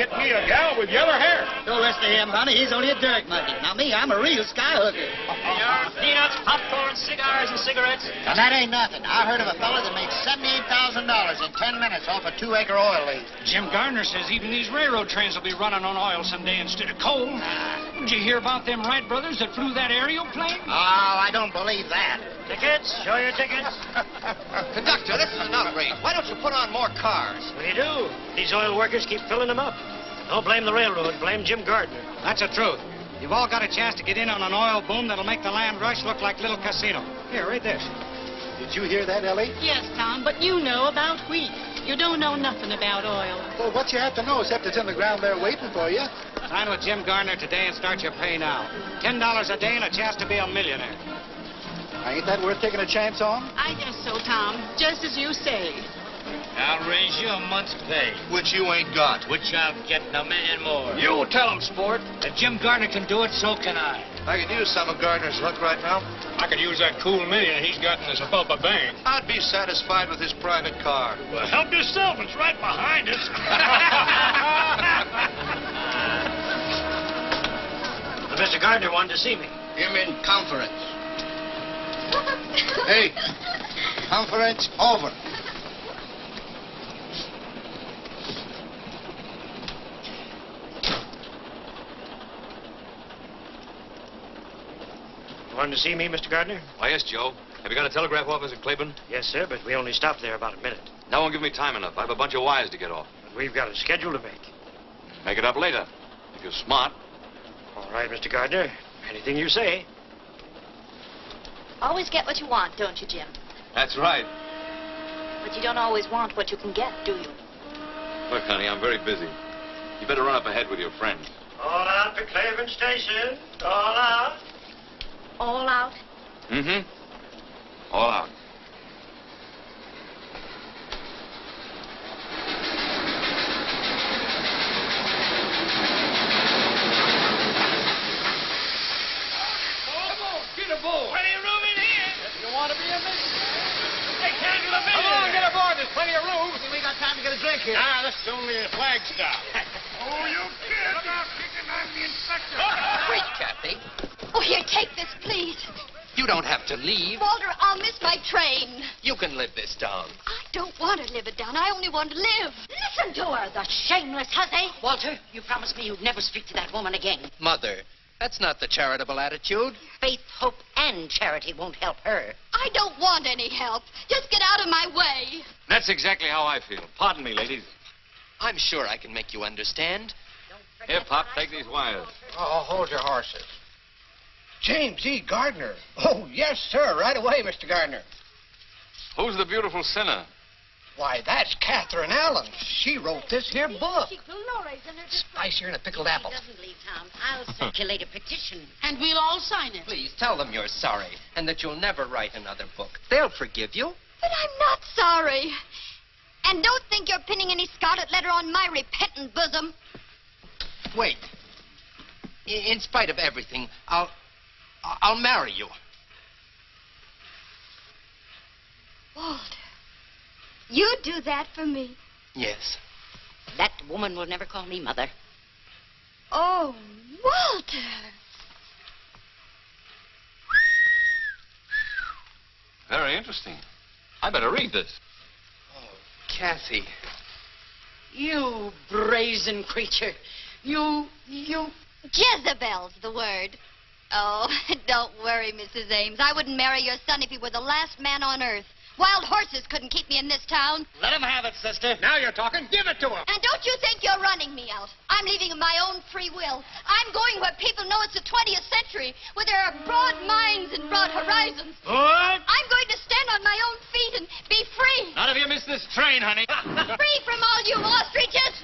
get me a gal with yellow hair. Don't listen to him, honey. He's only a dirt monkey. Now, me, I'm a real skyhooker. Peanuts, popcorn, cigars, and cigarettes. Now, that ain't nothing. I heard of a fella that made $78,000 in 10 minutes off a 2-acre oil lease. Jim Gardner says even these railroad trains will be running on oil someday instead of coal. Did you hear about them Wright brothers that flew that aerial plane? Oh, I don't believe that. Tickets? Show your tickets. Conductor, this is an outrage. Why don't you put on more cars? What do you do? These oil workers keep filling them up. Don't blame the railroad. Blame Jim Gardner. That's the truth. You've all got a chance to get in on an oil boom that'll make the land rush look like Little Casino. Here, read this. Did you hear that, Ellie? Yes, Tom, but you know about wheat. You don't know nothing about oil. Well, what you have to know, except it's in the ground there waiting for you. Sign with Jim Gardner today and start your pay now. $10 a day and a chance to be a millionaire. Ain't that worth taking a chance on? I guess so, Tom. Just as you say. I'll raise you a month's pay. Which you ain't got. Which I'm getting $1 million more. You tell him, sport. If Jim Gardner can do it, so can I. I could use some of Gardner's luck right now. I could use that cool million he's got in his Abubba bank. I'd be satisfied with his private car. Well, help yourself. It's right behind us. Mr. Gardner wanted to see me. Him in conference. Hey, conference over. You wanted to see me, Mr. Gardner? Why, yes, Joe. Have you got a telegraph office at Claiborne? Yes, sir, but we only stopped there about a minute. That won't give me time enough. I have a bunch of wires to get off. And we've got a schedule to make. Make it up later. If you're smart. All right, Mr. Gardner. Anything you say. Always get what you want, don't you, Jim? That's right. But you don't always want what you can get, do you? Look, honey, I'm very busy. You better run up ahead with your friends. All out to Claiborne Station. All out. All out? Mm-hmm. All out. Plenty of room in here. If you want to be a millionaire, they can't do a millionaire. Come on, get aboard. There's plenty of room. We got time to get a drink here. Ah, this is only a flag stop. Oh, you kid. Look out, Chicken. I'm the inspector. Wait, Kathy. Oh, here, take this, please. You don't have to leave. Walter, I'll miss my train. You can live this down. I don't want to live it down. I only want to live. Listen to her, the shameless hussy. Walter, you promised me you'd never speak to that woman again. Mother, that's not the charitable attitude. Faith, hope, and charity won't help her. I don't want any help. Just get out of my way. That's exactly how I feel. Pardon me, ladies. I'm sure I can make you understand. Here, Pop, take these wires. Oh, hold your horses. James E. Gardner. Oh, yes, sir. Right away, Mr. Gardner. Who's the beautiful sinner? Why, that's Catherine Allen. She wrote this here book. Spicier than a pickled apple. If she doesn't leave town, I'll circulate a petition. And we'll all sign it. Please tell them you're sorry and that you'll never write another book. They'll forgive you. But I'm not sorry. And don't think you're pinning any scarlet letter on my repentant bosom. Wait. In spite of everything, I'll marry you. Walter, you do that for me? Yes. That woman will never call me mother. Oh, Walter. Very interesting. I better read this. Oh, Kathy. You brazen creature. You... Jezebel's the word. Oh, don't worry, Mrs. Ames. I wouldn't marry your son if he were the last man on earth. Wild horses couldn't keep me in this town. Let him have it, sister. Now you're talking. Give it to him. And don't you think you're running me out. I'm leaving of my own free will. I'm going where people know it's the 20th century, where there are broad minds and broad horizons. What? I'm going to stand on my own feet and be free. Not if you miss this train, honey. Free from all you ostriches.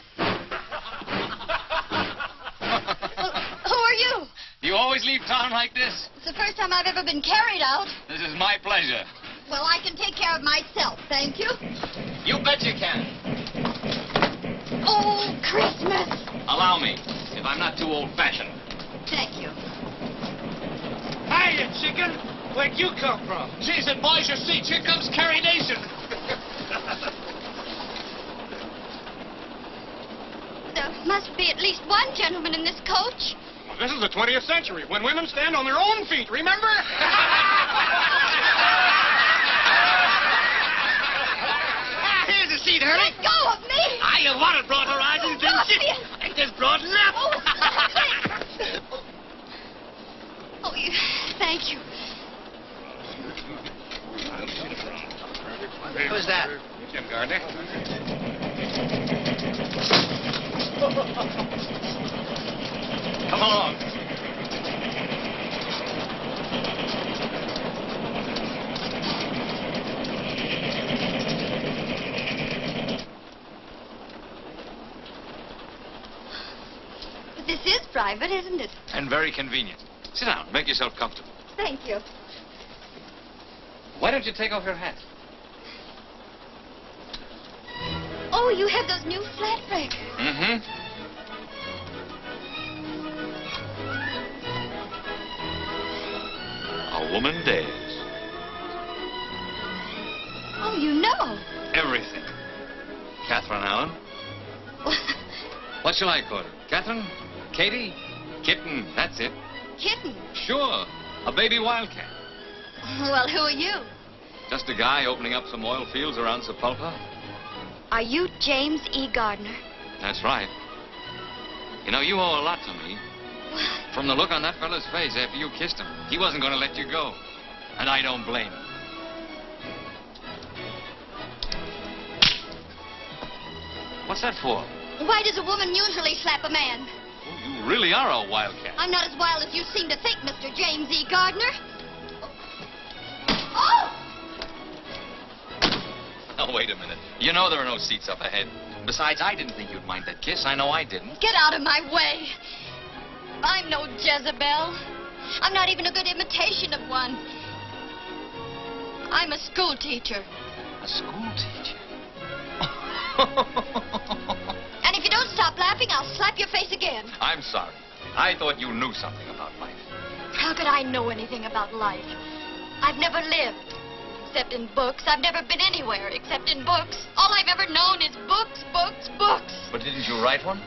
Who are you? You always leave town like this? It's the first time I've ever been carried out. This is my pleasure. Well, I can take care of myself, thank you. You bet you can. Oh, Christmas. Allow me, if I'm not too old-fashioned. Thank you. Hiya, chicken. Where'd you come from? Geez, and boys, your seats. Here comes Carrie Nation. must be at least one gentleman in this coach. Well, this is the 20th century, when women stand on their own feet, remember? Here's a seat, Hurley. Let go of me! You wanted broad horizons, didn't you? Ain't this broad enough? Oh, thank you. Who's that? Jim Gardner. Come along. But this is private, isn't it? And very convenient. Sit down. Make yourself comfortable. Thank you. Why don't you take off your hat? Oh, you have those new flat breakers. Mm-hmm. A woman dares. Oh, you know. Everything. Catherine Allen. What shall I call her? Catherine? Katie? Kitten, that's it. Kitten. Sure. A baby wildcat. Well, who are you? Just a guy opening up some oil fields around Sepulpa. Are you James E. Gardner? That's right. You know, you owe a lot to me. From the look on that fella's face after you kissed him, he wasn't going to let you go. And I don't blame him. What's that for? Why does a woman usually slap a man? Oh, you really are a wildcat. I'm not as wild as you seem to think, Mr. James E. Gardner. Oh! Oh, wait a minute. You know there are no seats up ahead. Besides, I didn't think you'd mind that kiss. I know I didn't. Get out of my way. I'm no Jezebel. I'm not even a good imitation of one. I'm a school teacher. A school teacher? And if you don't stop laughing, I'll slap your face again. I'm sorry. I thought you knew something about life. How could I know anything about life? I've never lived, except in books. I've never been anywhere except in books. All I've ever known is books, books, books. But didn't you write one?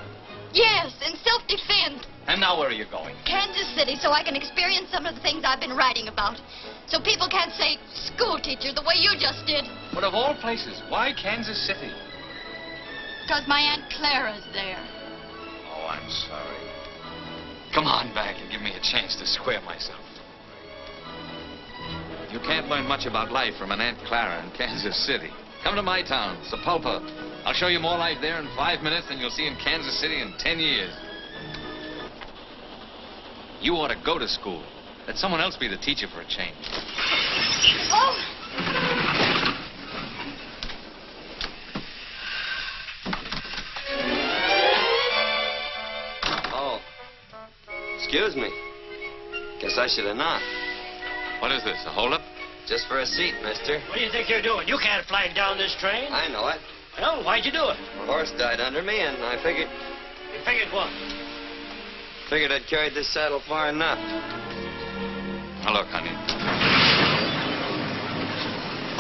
Yes, in self-defense. And now where are you going? Kansas City, so I can experience some of the things I've been writing about. So people can't say school teacher the way you just did. But of all places, why Kansas City? Because my Aunt Clara's there. Oh, I'm sorry. Come on back and give me a chance to square myself. You can't learn much about life from an Aunt Clara in Kansas City. Come to my town, Sepulpa. I'll show you more life there in 5 minutes than you'll see in Kansas City in 10 years. You ought to go to school. Let someone else be the teacher for a change. Oh! Oh. Excuse me. Guess I should have knocked. What is this, a holdup? Just for a seat, mister. What do you think you're doing? You can't flag down this train. I know it. Well, why'd you do it? My horse died under me, and I figured You figured what? I'd carried this saddle far enough. Now, look, honey.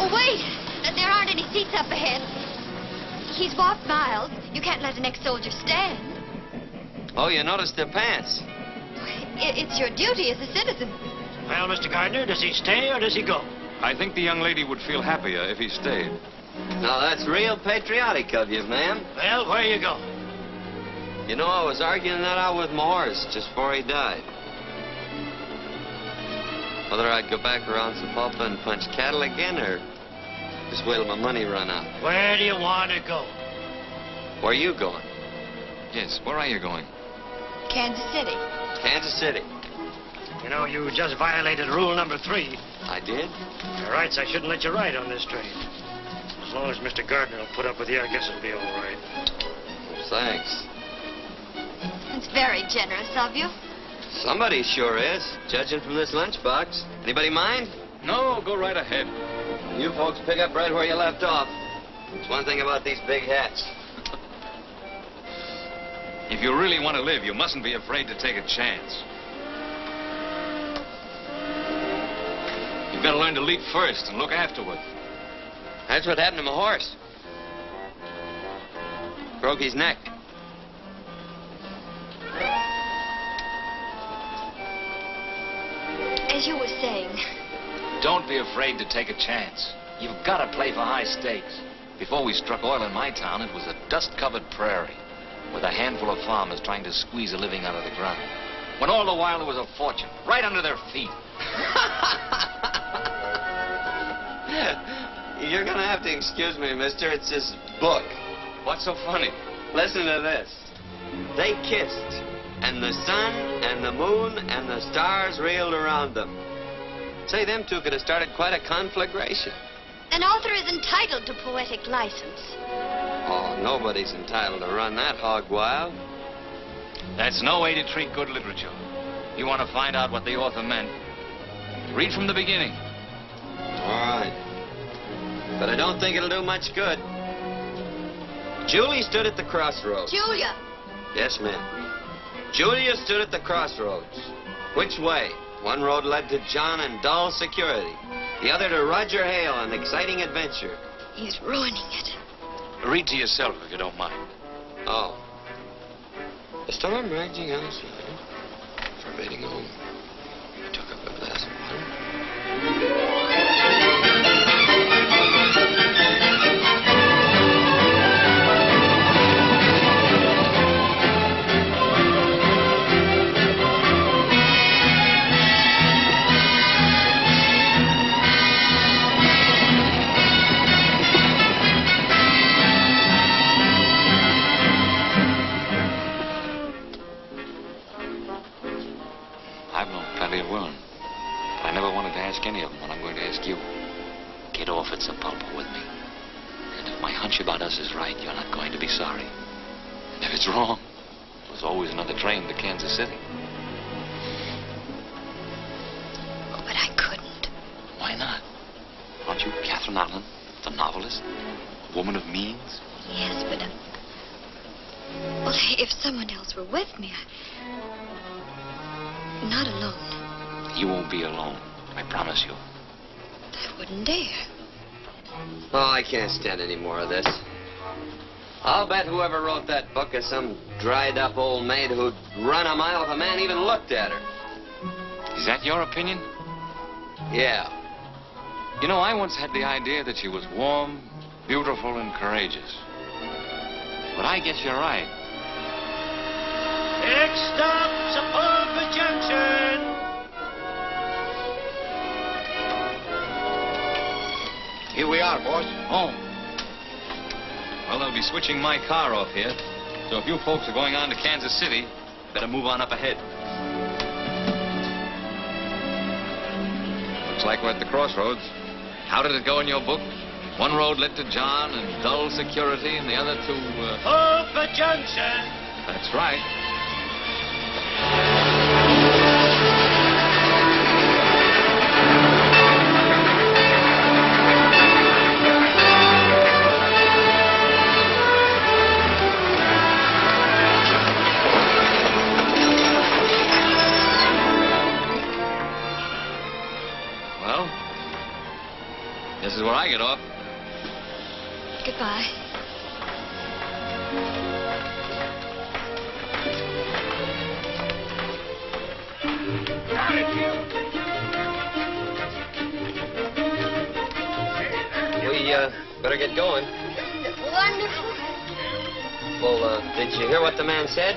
Oh, wait! There aren't any seats up ahead. He's walked miles. You can't let an ex-soldier stand. Oh, you noticed their pants. It's your duty as a citizen. Well, Mr. Gardner, does he stay or does he go? I think the young lady would feel happier if he stayed. Now, that's real patriotic of you, ma'am. Well, where you go? You know, I was arguing that out with my horse just before he died. Whether I'd go back around Sepulpa and punch cattle again, or just wait till my money run out. Where do you want to go? Where are you going? Yes, where are you going? Kansas City. Kansas City. You know, you just violated rule number 3. I did? By rights, I shouldn't let you ride on this train. As long as Mr. Gardner will put up with you, I guess it'll be all right. Thanks. It's very generous of you. Somebody sure is, judging from this lunchbox. Anybody mind? No, go right ahead. You folks pick up right where you left off. There's one thing about these big hats. If you really want to live, you mustn't be afraid to take a chance. You've got to learn to leap first and look afterward. That's what happened to my horse. Broke his neck. as you were saying. Don't be afraid to take a chance. You've got to play for high stakes. Before we struck oil in my town, it was a dust-covered prairie with a handful of farmers trying to squeeze a living out of the ground. When all the while there was a fortune right under their feet. You're gonna have to excuse me, mister. It's this book. What's so funny? Listen to this. They kissed, and the sun and the moon and the stars reeled around them. Say, them two could have started quite a conflagration. An author is entitled to poetic license. Oh, nobody's entitled to run that hog wild. That's no way to treat good literature. You want to find out what the author meant? Read from the beginning. All right. But I don't think it'll do much good. Julie stood at the crossroads. Julia. Yes, ma'am. Julia stood at the crossroads. Which way? One road led to John and dull security. The other to Roger Hale and exciting adventure. He's ruining it. Read to yourself if you don't mind. Oh. The storm raging outside, forbidding home. I took up a glass of water. I've known plenty of women, but I never wanted to ask any of them what I'm going to ask you. Get off at Sapulpa with me. And if my hunch about us is right, you're not going to be sorry. And if it's wrong, there's always another train to Kansas City. Oh, but I couldn't. Why not? Aren't you Catherine Allen, the novelist? A woman of means? Yes, but... well, if someone else were with me, not alone. You won't be alone. I promise you. I wouldn't dare. Oh, I can't stand any more of this. I'll bet whoever wrote that book is some dried-up old maid who'd run a mile if a man even looked at her. Is that your opinion? Yeah. You know, I once had the idea that she was warm, beautiful, and courageous. But I guess you're right. Next stop, Sepulveda Junction. Here we are, boss. Oh. Well, they'll be switching my car off here. So if you folks are going on to Kansas City, better move on up ahead. Looks like we're at the crossroads. How did it go in your book? One road led to John and dull security, and the other to, Sepulveda Junction. That's right. Well, this is where I get off. Goodbye. We, better get going. Wonderful. Well, did you hear what the man said?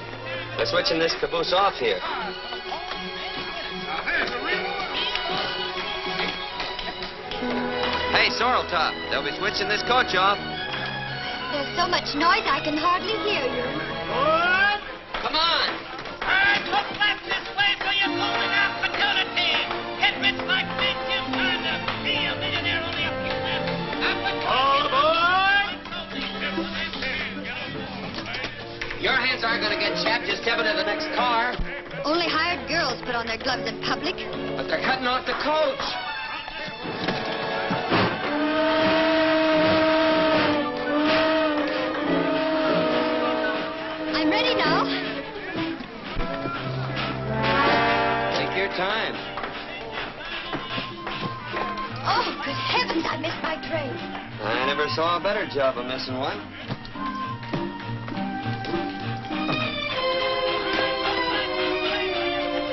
They're switching this caboose off here. Hey, Sorrel Top, they'll be switching this coach off. There's so much noise I can hardly hear you. What? Come on. Look left this way for your golden opportunity. Get rich like Big Jim trying to be a millionaire only a few minutes. All aboard! Your hands aren't going to get chapped just stepping to the next car. Only hired girls put on their gloves in public. But they're cutting off the coach. I'm ready now. Take your time. Oh, good heavens, I missed my train. I never saw a better job of missing one.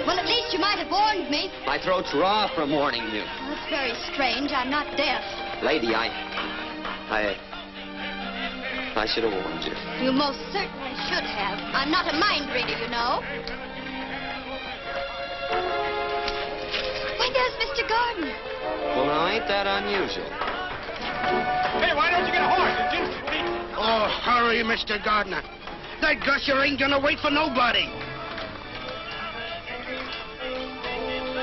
Well, at least you might have warned me. My throat's raw from warning you. Well, it's very strange. I'm not deaf. Lady, I should have warned you. You most certainly should have. I'm not a mind reader, you know. Why, there's Mr. Gardner. Well, now, ain't that unusual? Hey, why don't you get a horse? It's instantly. Oh, hurry, Mr. Gardner. That gusher ain't gonna wait for nobody.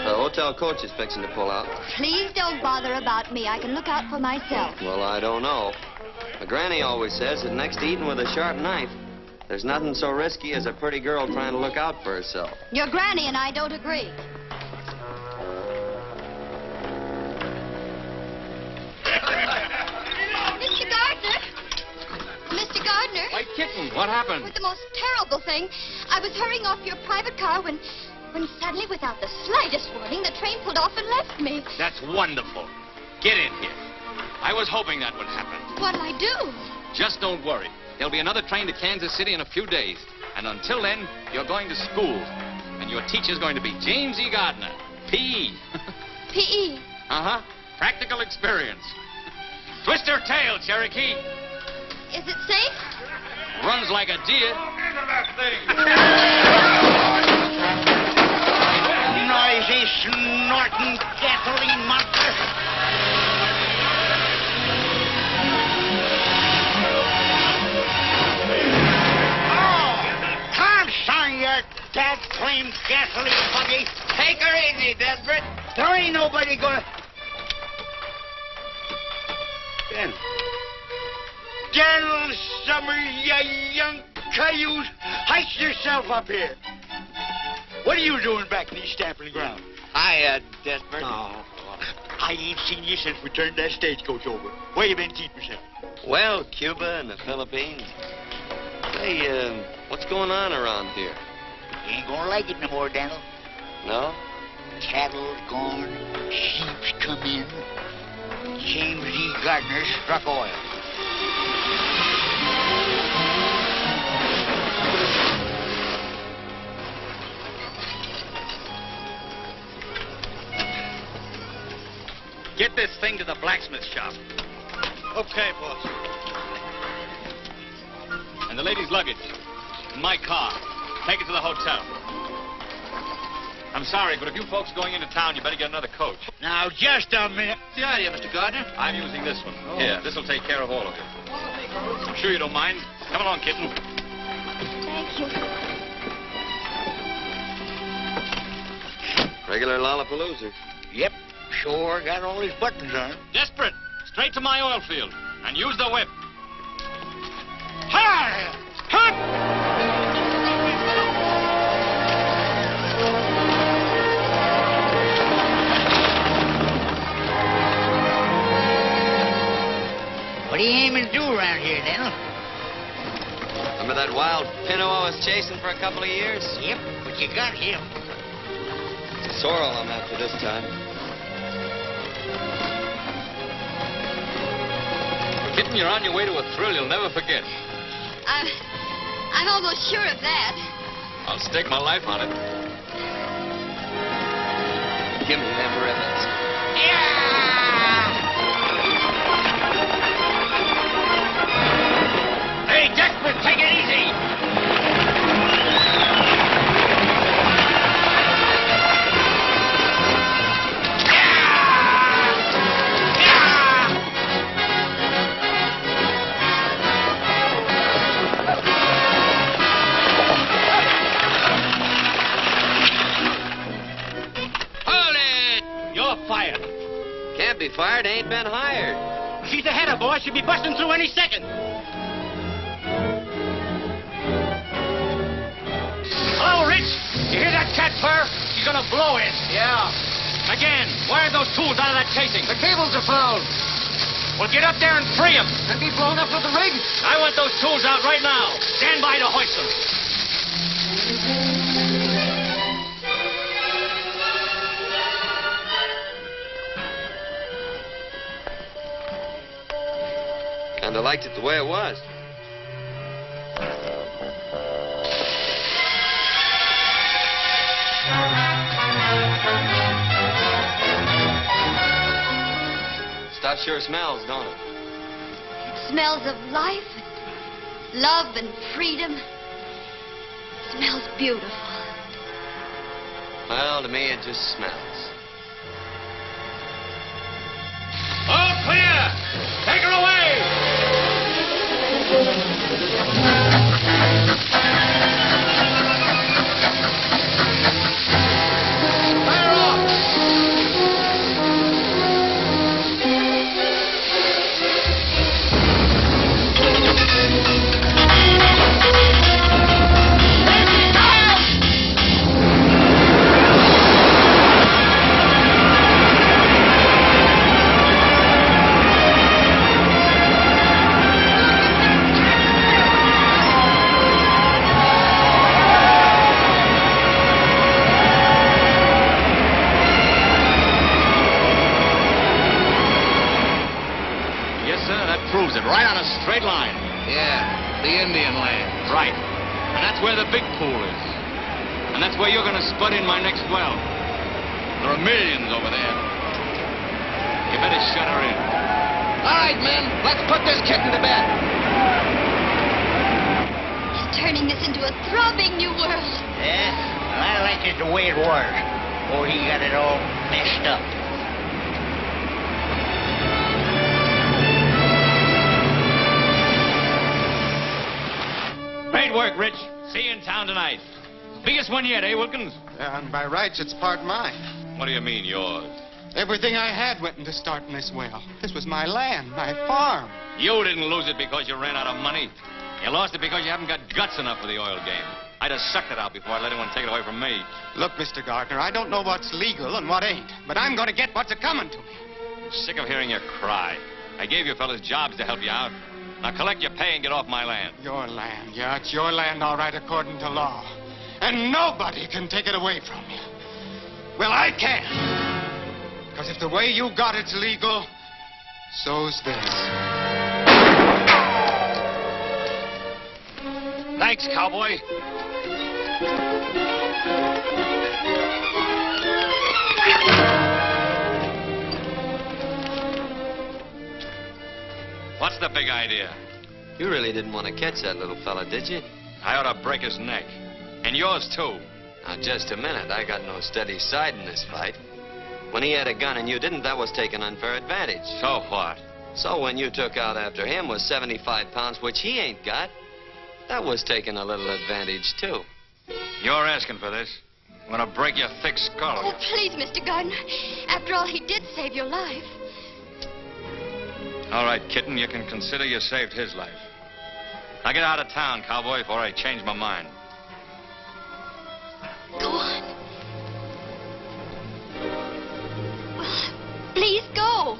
The hotel coach is fixing to pull out. Please don't bother about me. I can look out for myself. Well, I don't know. My granny always says that next to eating with a sharp knife, there's nothing so risky as a pretty girl trying to look out for herself. Your granny and I don't agree. Mr. Gardner! Mr. Gardner! Why, kitten, what happened? With the most terrible thing. I was hurrying off your private car when suddenly, without the slightest warning, the train pulled off and left me. That's wonderful. Get in here. I was hoping that would happen. What'll I do? Just don't worry. There'll be another train to Kansas City in a few days. And until then, you're going to school. And your teacher's going to be James E. Gardner, P.E. P.E.? Uh-huh. Practical experience. Twist her tail, Cherokee. Is it safe? Runs like a deer. Noisy, snorting gasoline monster. Your dad claimed gasoline buggy. Take her easy, Desperate. There ain't nobody gonna... General Summers, you young cayuse, heist yourself up here. What are you doing back in these stamping ground? Hi, Desperate. Oh, I ain't seen you since we turned that stagecoach over. Where you been keeping yourself? Well, Cuba and the Philippines. Hey, what's going on around here? You ain't gonna like it no more, Daniel. No? Cattle's gone, sheep's come in. James E. Gardner struck oil. Get this thing to the blacksmith shop. Okay, boss. And the lady's luggage. In my car. Take it to the hotel. I'm sorry, but if you folks going into town, you better get another coach. Now, just a minute. What's the idea, Mr. Gardner? I'm using this one. Oh. Here, this'll take care of all of you. I'm sure you don't mind. Come along, kitten. Thank you. Regular Lollapalooza. Yep, sure got all his buttons on. Desperate. Straight to my oil field. And use the whip. Hi! Hup! What are you aiming to do around here, Daniel? Remember that wild pinto I was chasing for a couple of years? Yep, but you got him. Sorrel I'm after this time. Kitten, you're on your way to a thrill you'll never forget. I'm almost sure of that. I'll stake my life on it. Give me them ribbons. Hey, Dekker, take it easy. Fired. Can't be fired, ain't been hired. She's ahead of boy. She'll be busting through any second. Hello, Rich. You hear that cat purr? She's gonna blow in. Yeah. Again, wire those tools out of that casing. The cables are fouled. Well, get up there and free them. And be blown up with the rig? I want those tools out right now. Stand by to hoist them. And I liked it the way it was. stuff sure smells, don't it? It smells of life, love, and freedom. It smells beautiful. Well, to me, it just smells. All clear! Take her away! Fire off! Proves it, right on a straight line. Yeah, the Indian land. Right. And that's where the big pool is. And that's where you're going to spud in my next well. There are millions over there. You better shut her in. All right, men, let's put this kitten to bed. He's turning this into a throbbing new world. Yeah? Well, I like it the way it was. Before he got it all messed up. Great work, Rich. See you in town tonight. Biggest one yet, eh, Wilkins? And by rights, it's part mine. What do you mean, yours? Everything I had went into starting this well. This was my land, my farm. You didn't lose it because you ran out of money. You lost it because you haven't got guts enough for the oil game. I'd have sucked it out before I let anyone take it away from me. Look, Mr. Gardner, I don't know what's legal and what ain't, but I'm going to get what's a-coming to me. I'm sick of hearing you cry. I gave you fellas jobs to help you out. Now collect your pay and get off my land. Your land, yeah, it's your land all right according to law. And nobody can take it away from you. Well, I can. Because if the way you got it's legal, so's this. Thanks, cowboy. What's the big idea? You really didn't want to catch that little fella, did you? I ought to break his neck. And yours, too. Now, just a minute. I got no steady side in this fight. When he had a gun and you didn't, that was taking unfair advantage. So what? So when you took out after him with 75 pounds, which he ain't got, that was taking a little advantage, too. You're asking for this. I'm going to break your thick skull. Oh, please, Mr. Gardner. After all, he did save your life. All right, kitten, you can consider you saved his life. Now get out of town, cowboy, before I change my mind. Go on. Well, please go.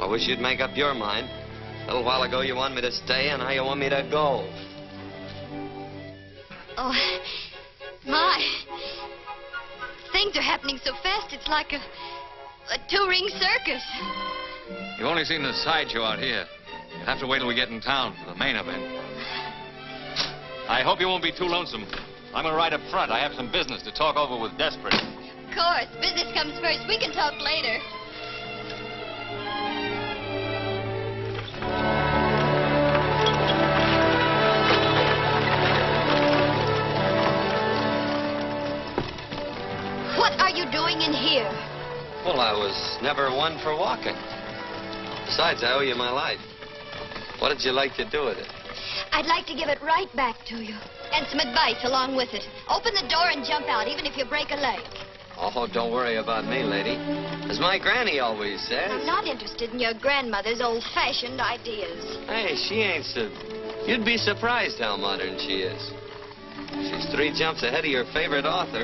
I wish you'd make up your mind. A little while ago you wanted me to stay, and now you want me to go. Oh, my. Things are happening so fast, it's like a two-ring circus. You've only seen the sideshow out here. You'll have to wait till we get in town for the main event. I hope you won't be too lonesome. I'm going to ride up front. I have some business to talk over with Desperate. Of course. Business comes first. We can talk later. What are you doing in here? Well, I was never one for walking. Besides, I owe you my life. What did you like to do with it? I'd like to give it right back to you. And some advice along with it. Open the door and jump out, even if you break a leg. Oh, don't worry about me, lady. As my granny always says. I'm not interested in your grandmother's old-fashioned ideas. Hey, she ain't so... You'd be surprised how modern she is. She's 3 jumps ahead of your favorite author.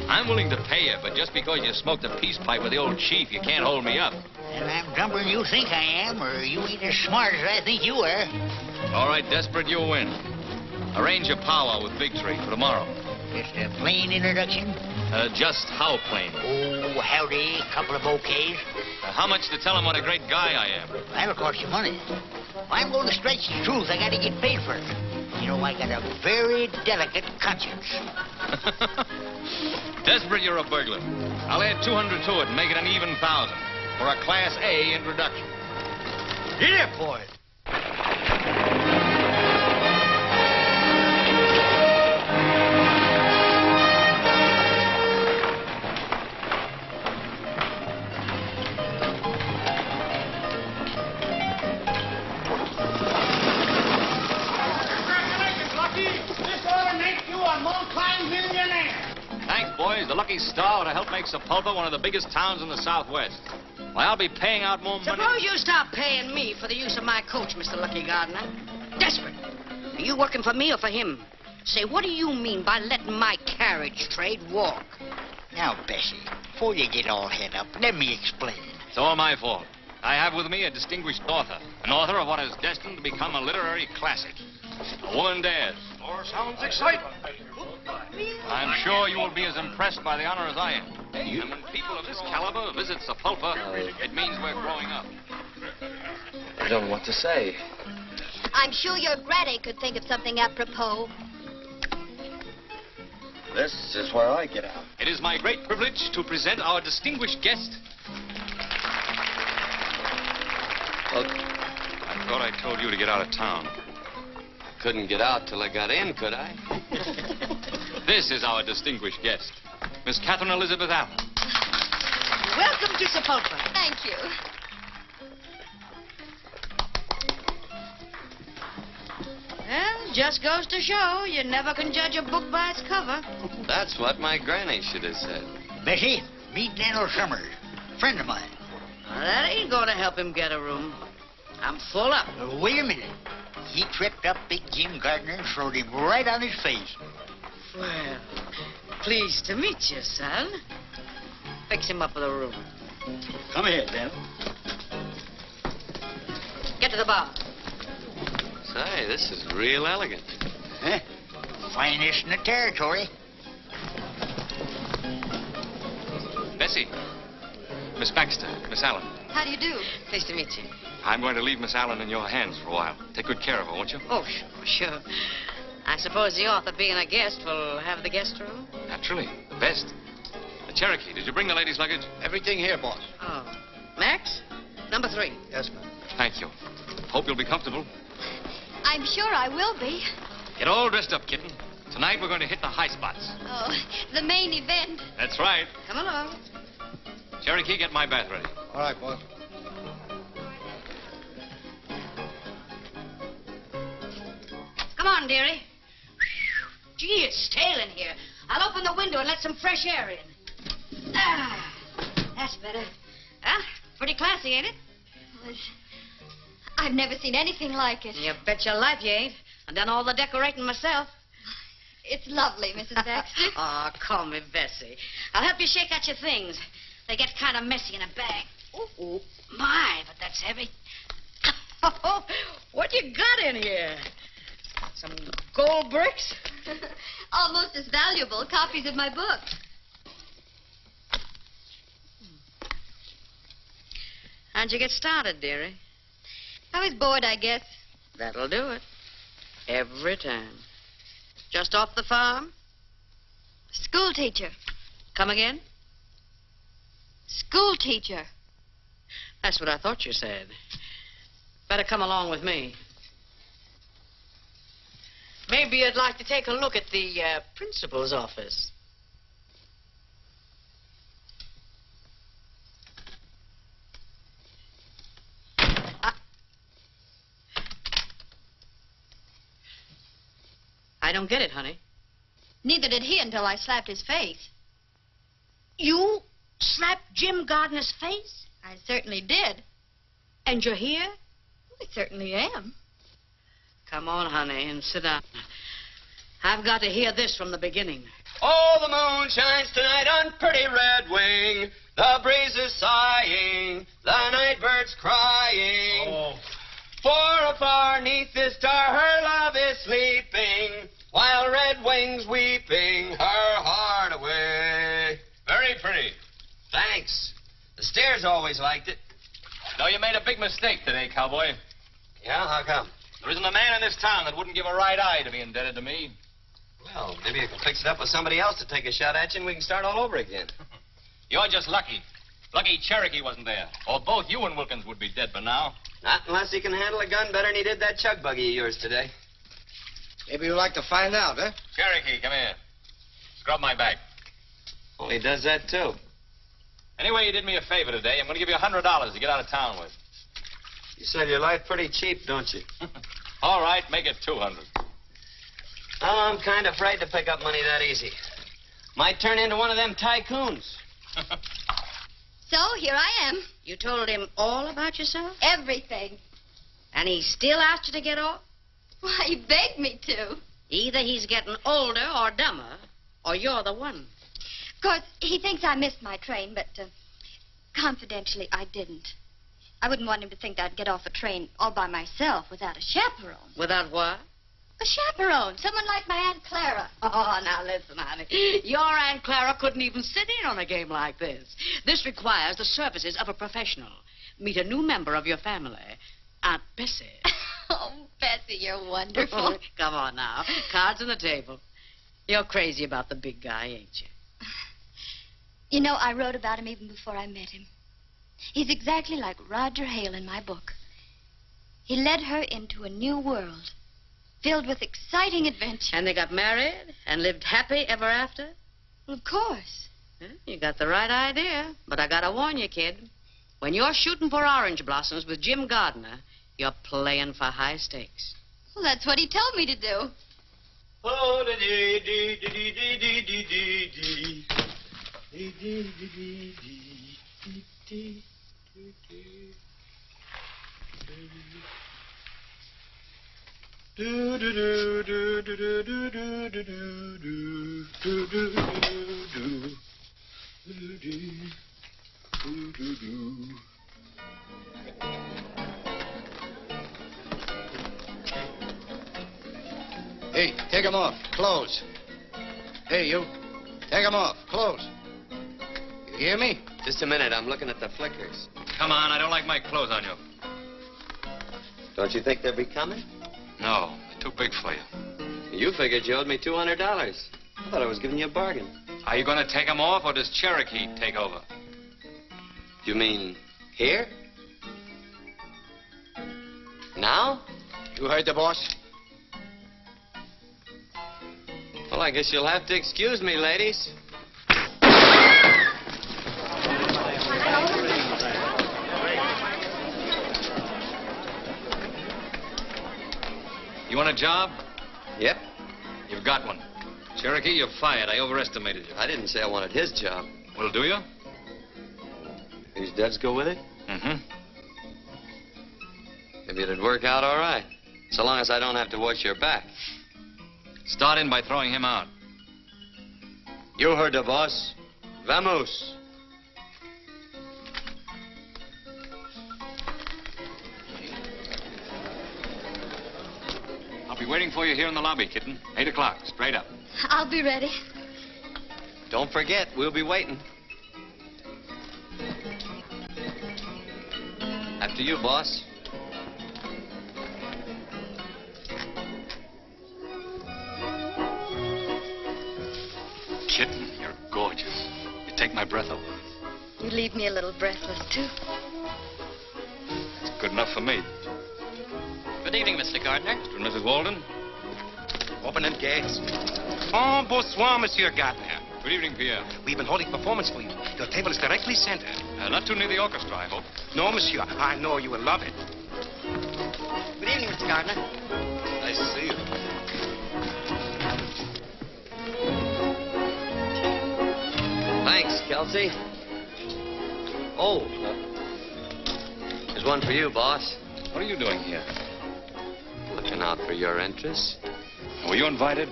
I'm willing to pay you, but just because you smoked a peace pipe with the old chief, you can't hold me up. And I'm dumber than you think I am, or you ain't as smart as I think you are. All right, Desperate, you win. Arrange your powwow with Big Tree for tomorrow. Just a plain introduction? Just how plain? Oh, howdy, couple of bouquets. How much to tell him what a great guy I am? That'll cost you money. If I'm going to stretch the truth, I got to get paid for it. You know, I got a very delicate conscience. Desperate, you're a burglar. I'll add 200 to it and make it an even 1,000 for a Class A introduction. Yeah, boy. Thanks, boys. The lucky star would have helped make Sepulpa one of the biggest towns in the Southwest. Why, I'll be paying out more money. Suppose you stop paying me for the use of my coach, Mr. Lucky Gardener. Desperate. Are you working for me or for him? Say, what do you mean by letting my carriage trade walk? Now, Bessie, before you get all head up, let me explain. It's all my fault. I have with me a distinguished author, an author of what is destined to become a literary classic. A Woman Dares. More sounds exciting. I'm sure you will be as impressed by the honor as I am. And when people of this caliber visit Sepulpa, it means we're growing up. I don't know what to say. I'm sure your granny could think of something apropos. This is where I get out. It is my great privilege to present our distinguished guest. I thought I told you to get out of town. Couldn't get out till I got in, could I? This is our distinguished guest, Miss Catherine Elizabeth Allen. Welcome to Sepulpa. Thank you. Well, just goes to show you never can judge a book by its cover. That's what my granny should have said. Bessie, meet Daniel Summers, friend of mine. Well, that ain't going to help him get a room. I'm full up. Wait a minute. He tripped up big Jim Gardner and throwed him right on his face. Well, pleased to meet you, son. Fix him up with a room. Come ahead, Dan. Get to the bar. Say, this is real elegant. Huh? Finest in the territory. Bessie. Miss Baxter. Miss Allen. How do you do? Pleased to meet you. I'm going to leave Miss Allen in your hands for a while. Take good care of her, won't you? Oh, sure. I suppose the author, being a guest, will have the guest room? Naturally. The best. The Cherokee, did you bring the lady's luggage? Everything here, boss. Oh. Max? Number 3. Yes, ma'am. Thank you. Hope you'll be comfortable. I'm sure I will be. Get all dressed up, kitten. Tonight we're going to hit the high spots. Oh, the main event. That's right. Come along. Cherokee, get my bath ready. All right, boss. Come on, dearie. Gee, it's stale in here. I'll open the window and let some fresh air in. Ah, that's better. Huh? Pretty classy, ain't it? I've never seen anything like it. You bet your life you ain't. I've done all the decorating myself. It's lovely, Mrs. Baxter. Oh, call me Bessie. I'll help you shake out your things. They get kind of messy in a bag. Oh, my, but that's heavy. Oh, what you got in here? Some gold bricks? Almost as valuable copies of my book. How'd you get started, dearie? I was bored, I guess. That'll do it. Every time. Just off the farm? School teacher. Come again? School teacher. That's what I thought you said. Better come along with me. Maybe you'd like to take a look at the principal's office. I don't get it, honey. Neither did he until I slapped his face. You slapped Jim Gardner's face? I certainly did. And you're here? I certainly am. Come on, honey, and sit down. I've got to hear this from the beginning. Oh, the moon shines tonight on pretty Red Wing. The breeze is sighing, the night bird's crying. Oh. For afar neath the star her love is sleeping, while Red Wing's weeping her heart away. Very pretty. Thanks. The stairs always liked it. No, you made a big mistake today, cowboy. Yeah, how come? There isn't a man in this town that wouldn't give a right eye to be indebted to me. Well, maybe you can fix it up with somebody else to take a shot at you and we can start all over again. You're just lucky. Lucky Cherokee wasn't there. Or both you and Wilkins would be dead by now. Not unless he can handle a gun better than he did that chug buggy of yours today. Maybe you'd like to find out, huh? Cherokee, come here. Scrub my back. Well, he does that, too. Anyway, you did me a favor today. I'm going to give you $100 to get out of town with. You sell your life pretty cheap, don't you? All right, make it 200. Oh, I'm kind of afraid to pick up money that easy. Might turn into one of them tycoons. So, here I am. You told him all about yourself? Everything. And he still asked you to get off? Why, he begged me to. Either he's getting older or dumber, or you're the one. Of course, he thinks I missed my train, but confidentially, I didn't. I wouldn't want him to think I'd get off a train all by myself without a chaperone. Without what? A chaperone. Someone like my Aunt Clara. Oh, now listen, honey. Your Aunt Clara couldn't even sit in on a game like this. This requires the services of a professional. Meet a new member of your family, Aunt Bessie. Oh, Bessie, you're wonderful. Come on now. Cards on the table. You're crazy about the big guy, ain't you? You know, I wrote about him even before I met him. He's exactly like Roger Hale in my book. He led her into a new world, filled with exciting adventure. And they got married and lived happy ever after? Well, of course. You got the right idea. But I gotta warn you, kid. When you're shooting for orange blossoms with Jim Gardner, you're playing for high stakes. Well, that's what he told me to do. Oh, da dee dee dee dee dee dee dee dee dee. Dee dee dee dee dee dee dee dee. Do do do do do do do do do do do do do do do. Hey, take them off. Clothes. Hey, you. Take them off. Clothes. You hear me? Just a minute. I'm looking at the flickers. Come on, I don't like my clothes on you. Don't you think they'll be coming? No, they're too big for you. You figured you owed me $200. I thought I was giving you a bargain. Are you going to take them off, or does Cherokee take over? You mean here? Now? You heard the boss? Well, I guess you'll have to excuse me, ladies. You want a job? Yep. You've got one. Cherokee, you're fired. I overestimated you. I didn't say I wanted his job. Well, do you? These duds go with it? Mm-hmm. Maybe it'd work out all right. So long as I don't have to watch your back. Start in by throwing him out. You heard the boss. Vamos. I'll be waiting for you here in the lobby, kitten. 8 o'clock, straight up. I'll be ready. Don't forget, we'll be waiting. After you, boss. Kitten, you're gorgeous. You take my breath away. You leave me a little breathless, too. It's good enough for me. Good evening, Mr. Gardner. Mr. and Mrs. Walden. Open them gates. Oh, bonsoir, Monsieur Gardner. Good evening, Pierre. We've been holding performance for you. Your table is directly centered. Not too near the orchestra, I hope. No, monsieur. I know you will love it. Good evening, Mr. Gardner. Nice to see you. Thanks, Kelsey. Oh, there's one for you, boss. What are you doing here? Looking out for your interests. Were you invited?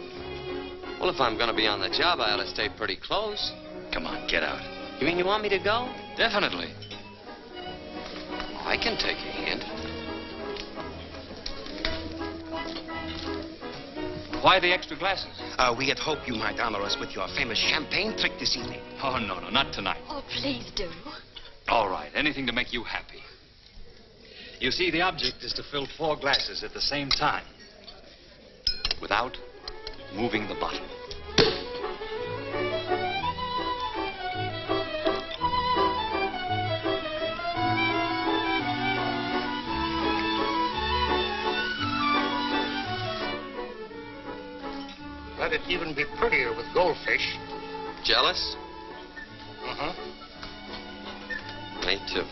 Well, if I'm going to be on the job, I ought to stay pretty close. Come on, get out. You mean you want me to go? Definitely. I can take a hint. Why the extra glasses? We had hoped you might honor us with your famous champagne trick this evening. Oh, no, not tonight. Oh, please do. All right, anything to make you happy. You see, the object is to fill 4 glasses at the same time, without moving the bottle. Let it even be prettier with goldfish. Jealous? Uh-huh. Me too.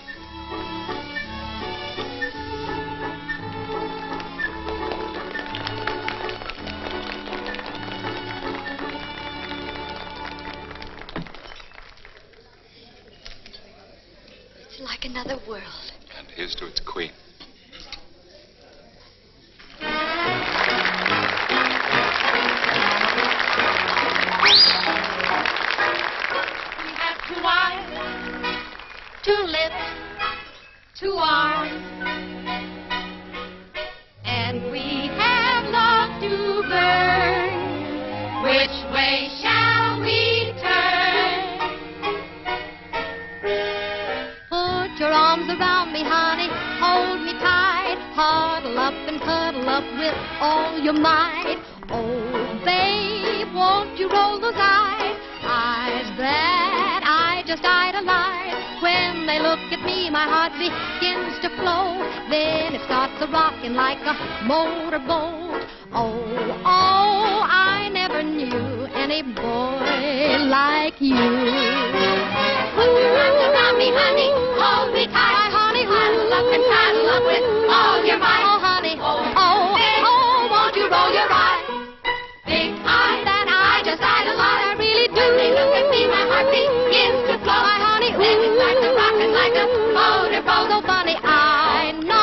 It's like another world. And here's to its queen. Two eyes, 2 lips, 2 arms, and we have love to burn. Which way shall we turn? Put your arms around me, honey, hold me tight, huddle up and cuddle up with all your might. Oh, babe, won't you roll those eyes that I just idolize. When they look at me, my heart begins to flow. Then it starts a-rocking like a motorboat. Oh, I never knew any boy like you. Put your arms around me, honey, hold me tight, honey, huddle up and cuddle up with all your might. Oh, honey, won't you roll your eyes? Big eyes that I just idolize. I really do. When they look at me, my heart begins to flow. My honey, then it starts a-rocking like a motorboat. So funny, I know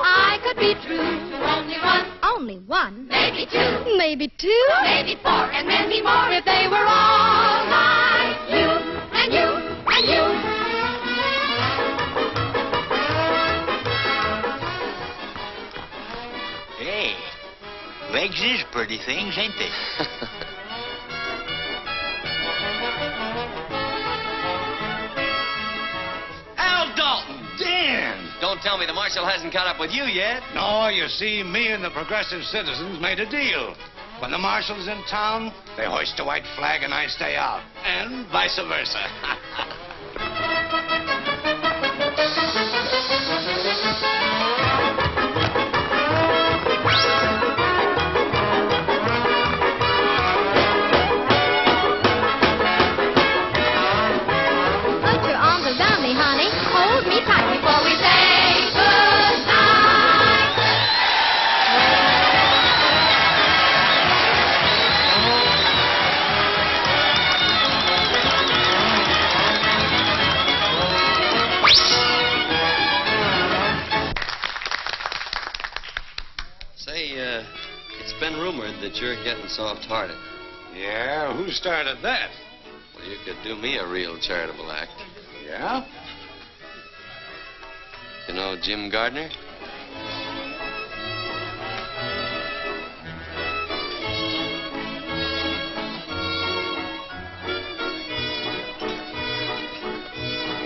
I could be true. Only one, Only one, maybe 2, maybe 2, maybe 4, and maybe more if they were all like you and you and you. Hey, legs is pretty things, ain't they? Al Dalton, Dan! Don't tell me the marshal hasn't caught up with you yet. No, you see, me and the progressive citizens made a deal. When the marshal's in town, they hoist a white flag and I stay out. And vice versa. put your arms around me, honey, hold me tight before we say goodnight. Say, it's been rumored that you're getting soft-hearted. Yeah, who started that? Well, you could do me a real charitable act. Yeah? You know Jim Gardner?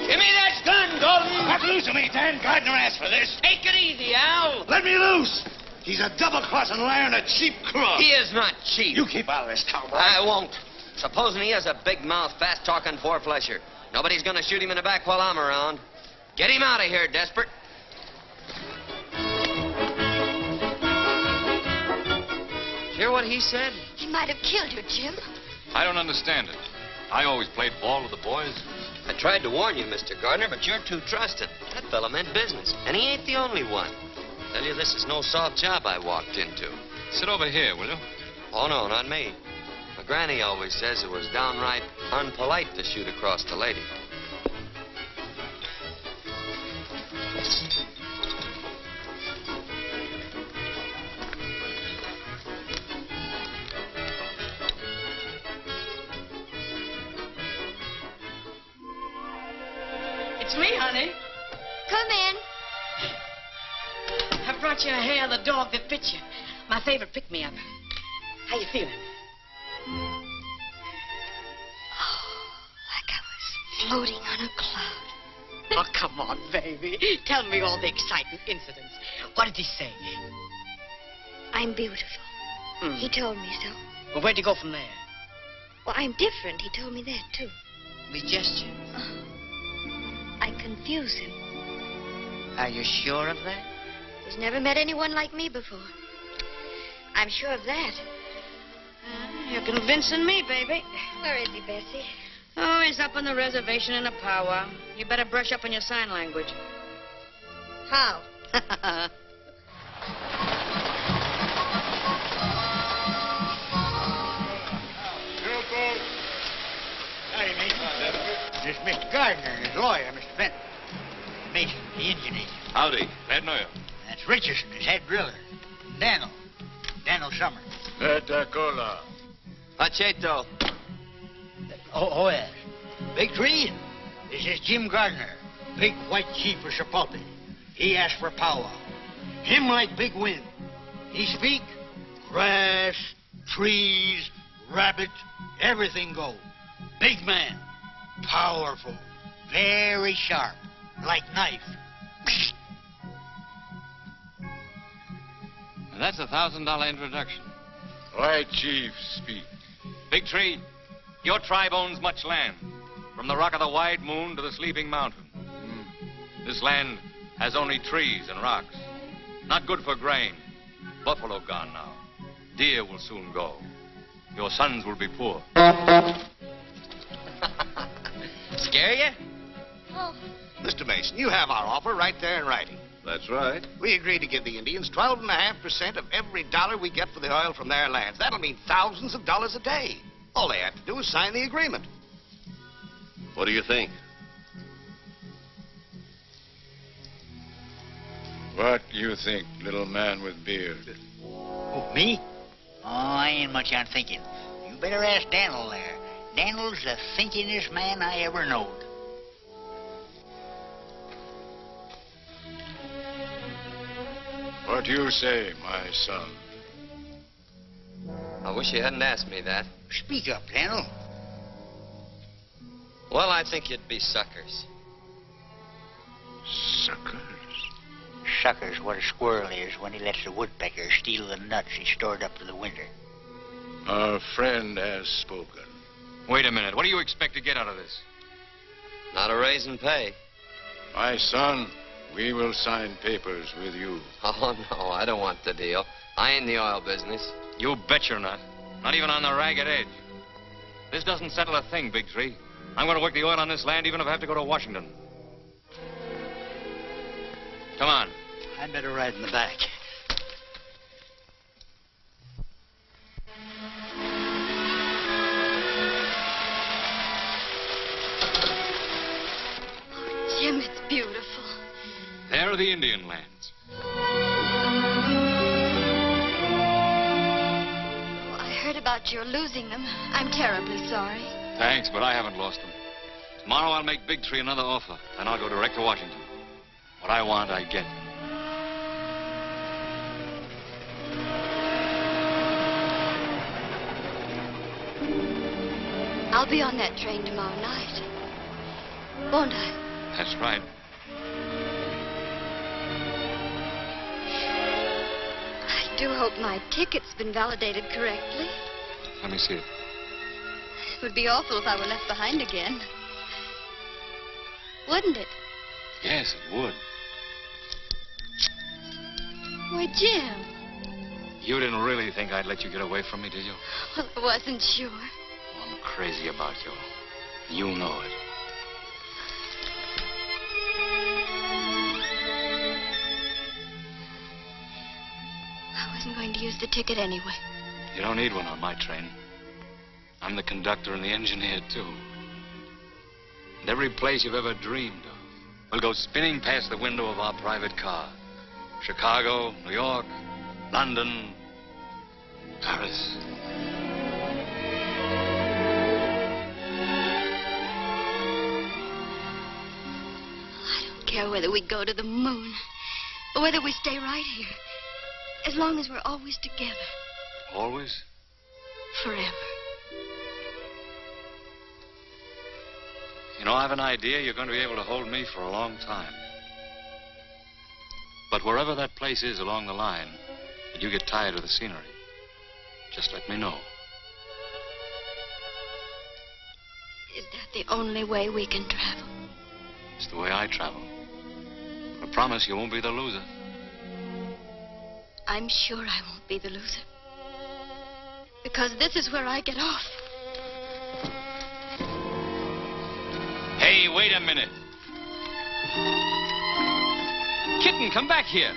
Give me that gun, Dalton! Let loose of me, Dan. Gardner asked for this. Take it easy, Al. Let me loose! He's a double-crossing liar and a cheap crook. He is not cheap. You keep out of this, cowboy. I won't. Supposing he has a big mouth, fast-talking four-flesher. Nobody's gonna shoot him in the back while I'm around. Get him out of here, Desperate. Hear what he said? He might have killed you, Jim. I don't understand it. I always played ball with the boys. I tried to warn you, Mr. Gardner, but you're too trusting. That fella meant business, and he ain't the only one. Tell you, this is no soft job I walked into. Sit over here, will you? Oh, no, not me. My granny always says it was downright unpolite to shoot across the lady. It's me, honey. Come in. I brought you a hair of the dog that bit you. My favorite pick-me-up. How you feeling? Oh, like I was floating on a cloud. Oh, come on, baby. Tell me all the exciting incidents. What did he say? I'm beautiful. He told me so. Well, where'd you go from there? Well, I'm different. He told me that, too. The gesture? I confuse him. Are you sure of that? He's never met anyone like me before. I'm sure of that. You're convincing me, baby. Where is he, Bessie? Oh, he's up on the reservation in a powwow. You better brush up on your sign language. How? Howdy, mate. This is Mr. Gardner and his lawyer, Mr. Fenton. Mason, the engine agent. Howdy. Glad to know you. That's Richardson, his head driller. Daniel Summer. Dekker. Pacheto. Oh, yes. Big Tree, this is Jim Gardner, big white chief of Chipotle. He asked for powwow. Him like big wind. He speak, grass, trees, rabbit, everything go. Big man, powerful, very sharp, like knife. And that's $1,000 introduction. White chief speak. Big Tree, your tribe owns much land, from the rock of the wide moon to the sleeping mountain. This land has only trees and rocks. Not good for grain. Buffalo gone now. Deer will soon go. Your sons will be poor. Scare you? Oh. Mr. Mason, you have our offer right there in writing. That's right. We agreed to give the Indians 12.5% of every dollar we get for the oil from their lands. That'll mean thousands of dollars a day. All they have to do is sign the agreement. What do you think? What do you think, little man with beard? Who, me? Oh, I ain't much on thinking. You better ask Daniel there. Daniel's the thinkingest man I ever knowed. What do you say, my son? I wish you hadn't asked me that. Speak up, Daniel. Well, I think you'd be suckers. Suckers? Sucker's what a squirrel is when he lets the woodpecker steal the nuts he stored up for the winter. Our friend has spoken. Wait a minute. What do you expect to get out of this? Not a raise in pay. My son, we will sign papers with you. Oh, no, I don't want the deal. I ain't in the oil business. You bet you're not. Not even on the ragged edge. This doesn't settle a thing, Big Tree. I'm going to work the oil on this land even if I have to go to Washington. Come on. I'd better ride in the back. Jim, it's beautiful. There are the Indian lands. Oh, I heard about your losing them. I'm terribly sorry. Thanks, but I haven't lost them. Tomorrow I'll make Big Tree another offer. Then I'll go direct to Washington. What I want, I get. I'll be on that train tomorrow night. Won't I? That's right. I do hope my ticket's been validated correctly. Let me see it. It would be awful if I were left behind again. Wouldn't it? Yes, it would. Why, Jim. You didn't really think I'd let you get away from me, did you? Well, I wasn't sure. I'm crazy about you. You know it. I wasn't going to use the ticket anyway. You don't need one on my train. I'm the conductor and the engineer, too. And every place you've ever dreamed of will go spinning past the window of our private car. Chicago, New York, London, Paris. I don't care whether we go to the moon or whether we stay right here. As long as we're always together. Always? Forever. You know, I have an idea you're going to be able to hold me for a long time. But wherever that place is along the line, and you get tired of the scenery, just let me know. Is that the only way we can travel? It's the way I travel. I promise you won't be the loser. I'm sure I won't be the loser. Because this is where I get off. Hey, wait a minute. Kitten, come back here.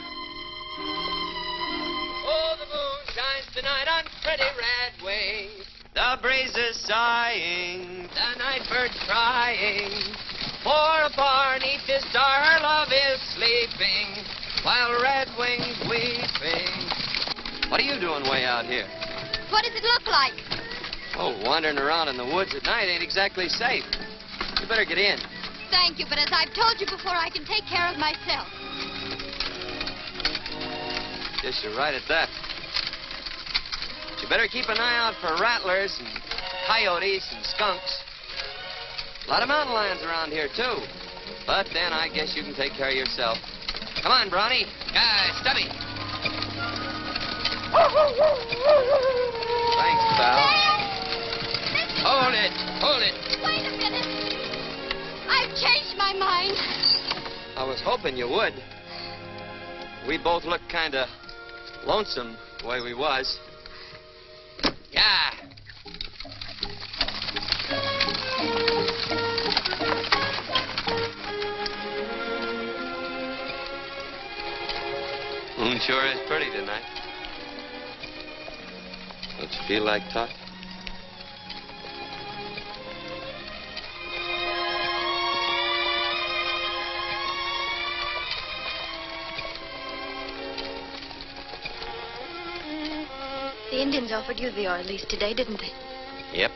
Oh, the moon shines tonight on pretty red wings. The breeze is sighing, the night bird crying. For afar neath the star her love is sleeping, while red wings weeping. What are you doing way out here? What does it look like? Oh, wandering around in the woods at night ain't exactly safe. You better get in. Thank you, but as I've told you before, I can take care of myself. Guess you're right at that. But you better keep an eye out for rattlers and coyotes and skunks. A lot of mountain lions around here, too. But then I guess you can take care of yourself. Come on, Brownie. Stubby. Thanks, pal. Hold it. Hold it. Wait a minute. I've changed my mind. I was hoping you would. We both look kind of lonesome the way we was. Yeah. Moon sure is pretty tonight. Don't you feel like talking? The Indians offered you the oil lease today, didn't they? Yep.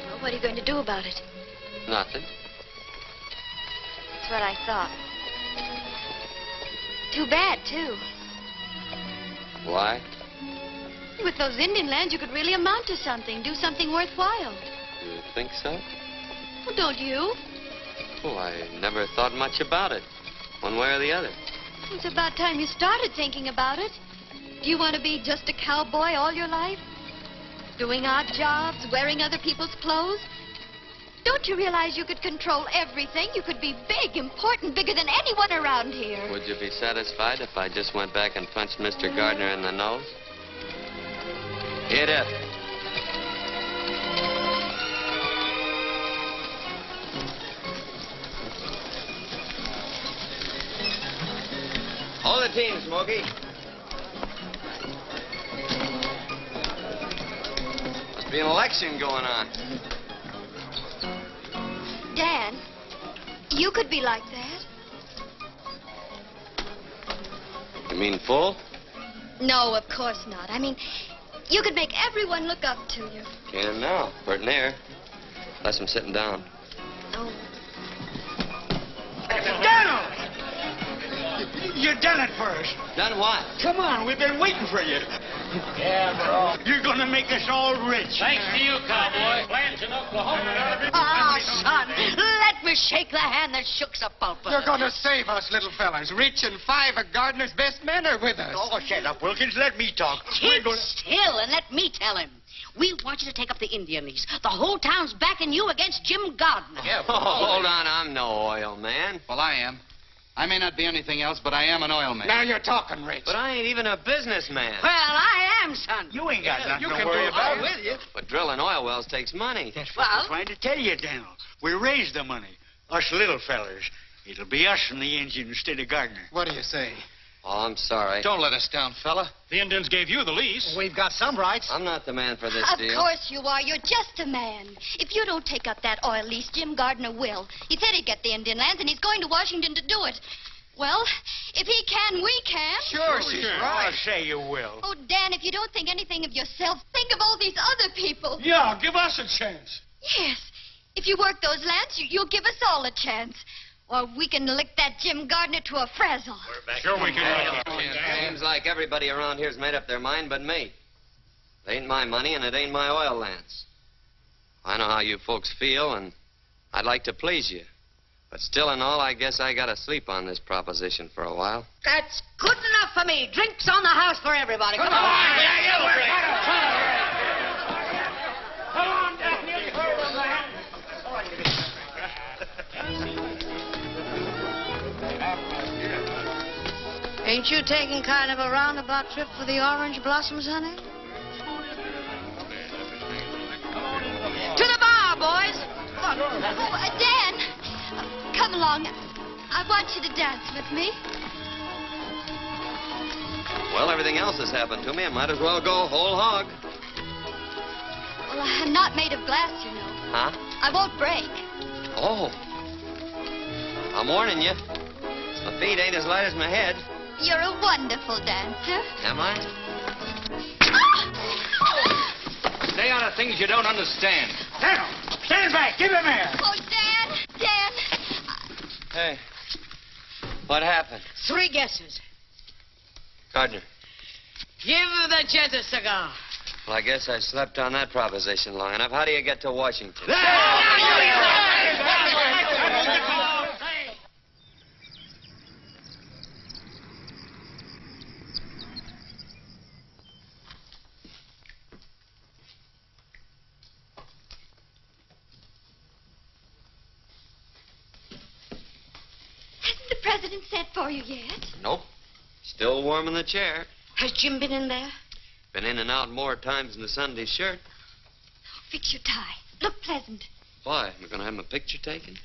Well, what are you going to do about it? Nothing. That's what I thought. Too bad, too. Why? With those Indian lands, you could really amount to something, do something worthwhile. You think so? Well, don't you? Oh, I never thought much about it, one way or the other. It's about time you started thinking about it. Do you want to be just a cowboy all your life? Doing odd jobs, wearing other people's clothes? Don't you realize you could control everything? You could be big, important, bigger than anyone around here. Would you be satisfied if I just went back and punched Mr. Gardner in the nose? Get up. Hold the team, Smokey. Must be an election going on. Dan, you could be like that. You mean full? No, of course not. I mean, you could make everyone look up to you. Can now. Pert near. Unless I'm sitting down. Oh. Donald! You done it for us. Done what? Come on, we've been waiting for you. Yeah, bro. You're gonna make us all rich. Thanks to you, cowboy. Plants in Oklahoma. Ah, son, let me shake the hand that shook the pulpit. You're going to save us, little fellas. Rich and 5 of Gardner's best men are with us. Oh, shut up, Wilkins. Let me talk. Keep still and let me tell him. We want you to take up the Indian lease. The whole town's backing you against Jim Gardner. Yeah, hold on. I'm no oil man. Well, I am. I may not be anything else, but I am an oil man. Now you're talking, Rich. But I ain't even a businessman. Well, I am, son. You ain't got nothing you to can worry do it. about. I'm with you. But drilling oil wells takes money. That's what I'm trying to tell you, Daniel. We raise the money. Us little fellers. It'll be us and the engine instead of Gardner. What do you say? Oh, I'm sorry. Don't let us down, fella. The Indians gave you the lease. We've got some rights. I'm not the man for this Of deal. course you are. You're just a man. If you don't take up that oil lease, Jim Gardner will. He said he'd get the Indian lands, and he's going to Washington to do it. Well, if he can, we can. Sure, she's right. I'll say you will. Oh, Dan, if you don't think anything of yourself, think of all these other people. Yeah, give us a chance. Yes. If you work those lands, you'll give us all a chance. Or we can lick that Jim Gardner to a frazzle. Sure we can. Seems like everybody around here's made up their mind but me. It ain't my money and it ain't my oil lands. I know how you folks feel, and I'd like to please you. But still and all, I guess I gotta sleep on this proposition for a while. That's good enough for me. Drinks on the house for everybody. Come on. Come on, Daphne. You'll throw on the hand. Ain't you taking kind of a roundabout trip for the orange blossoms, honey? To the bar, boys. Oh, Dan, come along. I want you to dance with me. Well, everything else has happened to me. I might as well go whole hog. Well, I'm not made of glass, you know. Huh? I won't break. Oh. I'm warning you. My feet ain't as light as my head. You're a wonderful dancer. Am I? Stay out of things you don't understand. Down. Stand back. Give him air. Oh, Dan. Dan. Hey. What happened? 3 guesses. Gardner. Give the gent a cigar. Well, I guess I slept on that proposition long enough. How do you get to Washington? Hasn't the president sent for you yet? Nope. Still warm in the chair. Has Jim been in there? Been in and out more times than the Sunday shirt. Fix your tie. Look pleasant. Why? We're going to have my picture taken?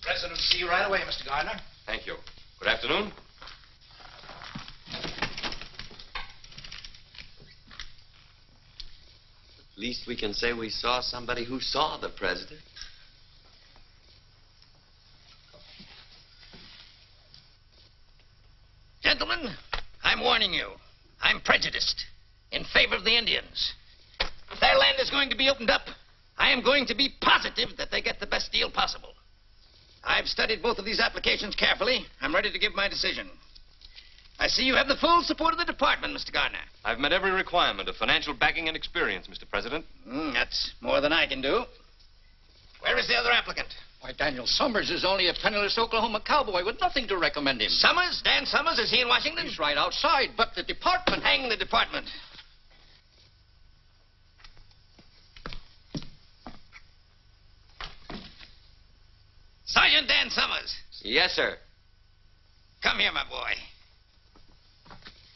President will see you right away, Mr. Gardner. Thank you. Good afternoon. At least we can say we saw somebody who saw the president. Gentlemen, I'm warning you. I'm prejudiced in favor of the Indians. If their land is going to be opened up, I am going to be positive that they get the best deal possible. I've studied both of these applications carefully. I'm ready to give my decision. I see you have the full support of the department, Mr. Gardner. I've met every requirement of financial backing and experience, Mr. President. That's more than I can do. Where is the other applicant? Why, Daniel Summers is only a penniless Oklahoma cowboy with nothing to recommend him. Summers? Dan Summers? Is he in Washington? He's right outside, but the department... Hang the department. Sergeant Dan Summers. Yes, sir. Come here, my boy.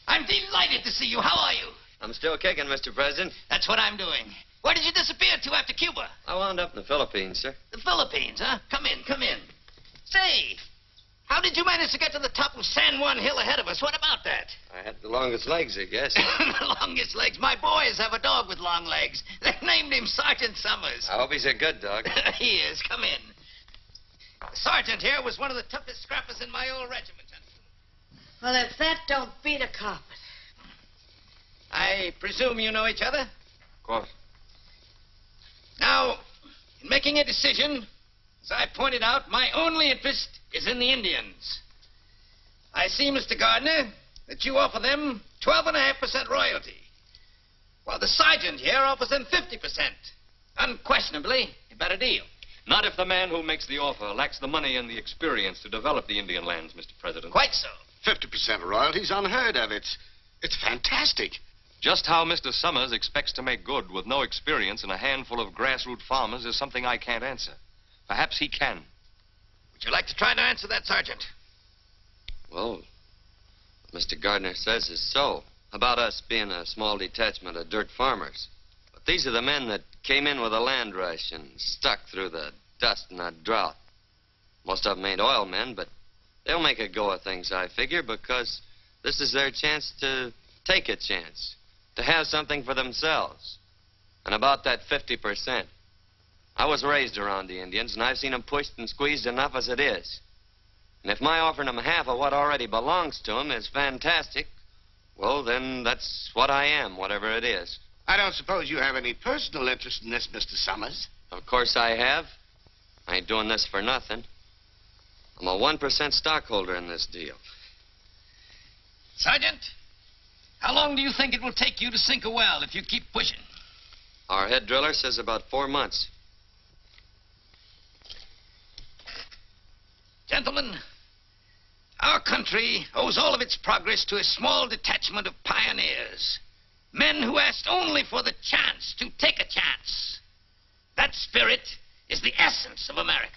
I'm delighted to see you. How are you? I'm still kicking, Mr. President. That's what I'm doing. Where did you disappear to after Cuba? I wound up in the Philippines, sir. The Philippines, huh? Come in, come in. Say, how did you manage to get to the top of San Juan Hill ahead of us? What about that? I had the longest legs, I guess. The longest legs. My boys have a dog with long legs. They named him Sergeant Summers. I hope he's a good dog. He is. Come in. The sergeant here was one of the toughest scrappers in my old regiment. Well, if that don't beat a carpet. I presume you know each other? Of course. Now, in making a decision, as I pointed out, my only interest is in the Indians. I see, Mr. Gardner, that you offer them 12.5% royalty, while the sergeant here offers them 50%. Unquestionably, a better deal. Not if the man who makes the offer lacks the money and the experience to develop the Indian lands, Mr. President. Quite so. 50% royalty's unheard of. It's fantastic. Just how Mr. Summers expects to make good with no experience and a handful of grassroots farmers is something I can't answer. Perhaps he can. Would you like to try to answer that, Sergeant? Well, what Mr. Gardner says is so. About us being a small detachment of dirt farmers. But these are the men that came in with a land rush and stuck through the dust and that drought. Most of them ain't oil men, but they'll make a go of things, I figure, because this is their chance to take a chance, to have something for themselves. And about that 50%. I was raised around the Indians, and I've seen them pushed and squeezed enough as it is. And if my offering them half of what already belongs to them is fantastic, well, then that's what I am, whatever it is. I don't suppose you have any personal interest in this, Mr. Summers. Of course I have. I ain't doing this for nothing. I'm a 1% stockholder in this deal. Sergeant, how long do you think it will take you to sink a well if you keep pushing? Our head driller says about 4 months. Gentlemen, our country owes all of its progress to a small detachment of pioneers. Men who asked only for the chance to take a chance. That spirit is the essence of America.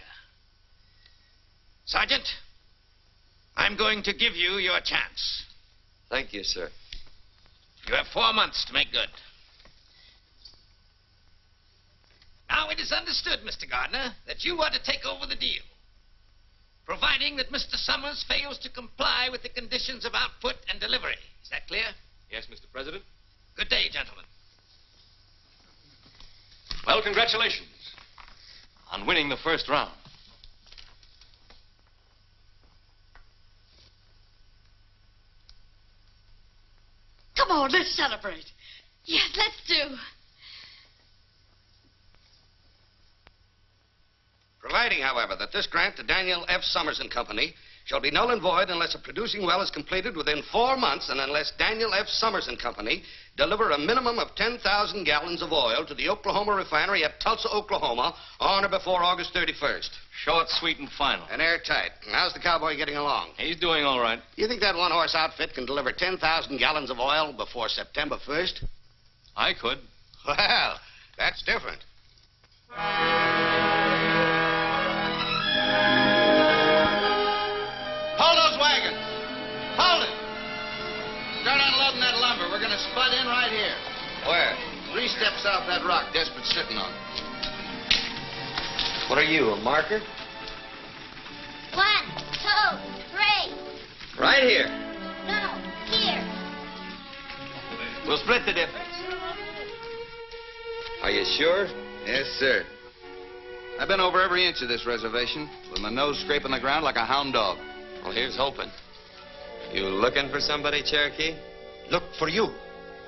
Sergeant, I'm going to give you your chance. Thank you, sir. You have 4 months to make good. Now, it is understood, Mr. Gardner, that you are to take over the deal, providing that Mr. Summers fails to comply with the conditions of output and delivery. Is that clear? Yes, Mr. President. Good day, gentlemen. Well, congratulations on winning the first round. Come on, let's celebrate. Yes, let's do. Providing, however, that this grant to Daniel F. Summers and Company shall be null and void unless a producing well is completed within 4 months and unless Daniel F. Summers and Company deliver a minimum of 10,000 gallons of oil to the Oklahoma refinery at Tulsa, Oklahoma on or before August 31st. Short, sweet, and final. And airtight. How's the cowboy getting along? He's doing all right. You think that one-horse outfit can deliver 10,000 gallons of oil before September 1st? I could. Well, that's different. Hold those wagons. Hold it. Start unloading that lumber. We're going to spud in right here. Where? 3 steps off that rock Desperat's sitting on. What are you, a marker? 1, 2, 3. Right here. No, here. We'll split the difference. Are you sure? Yes, sir. I've been over every inch of this reservation with my nose scraping the ground like a hound dog. Well, here's hoping. You looking for somebody, Cherokee? Look for you.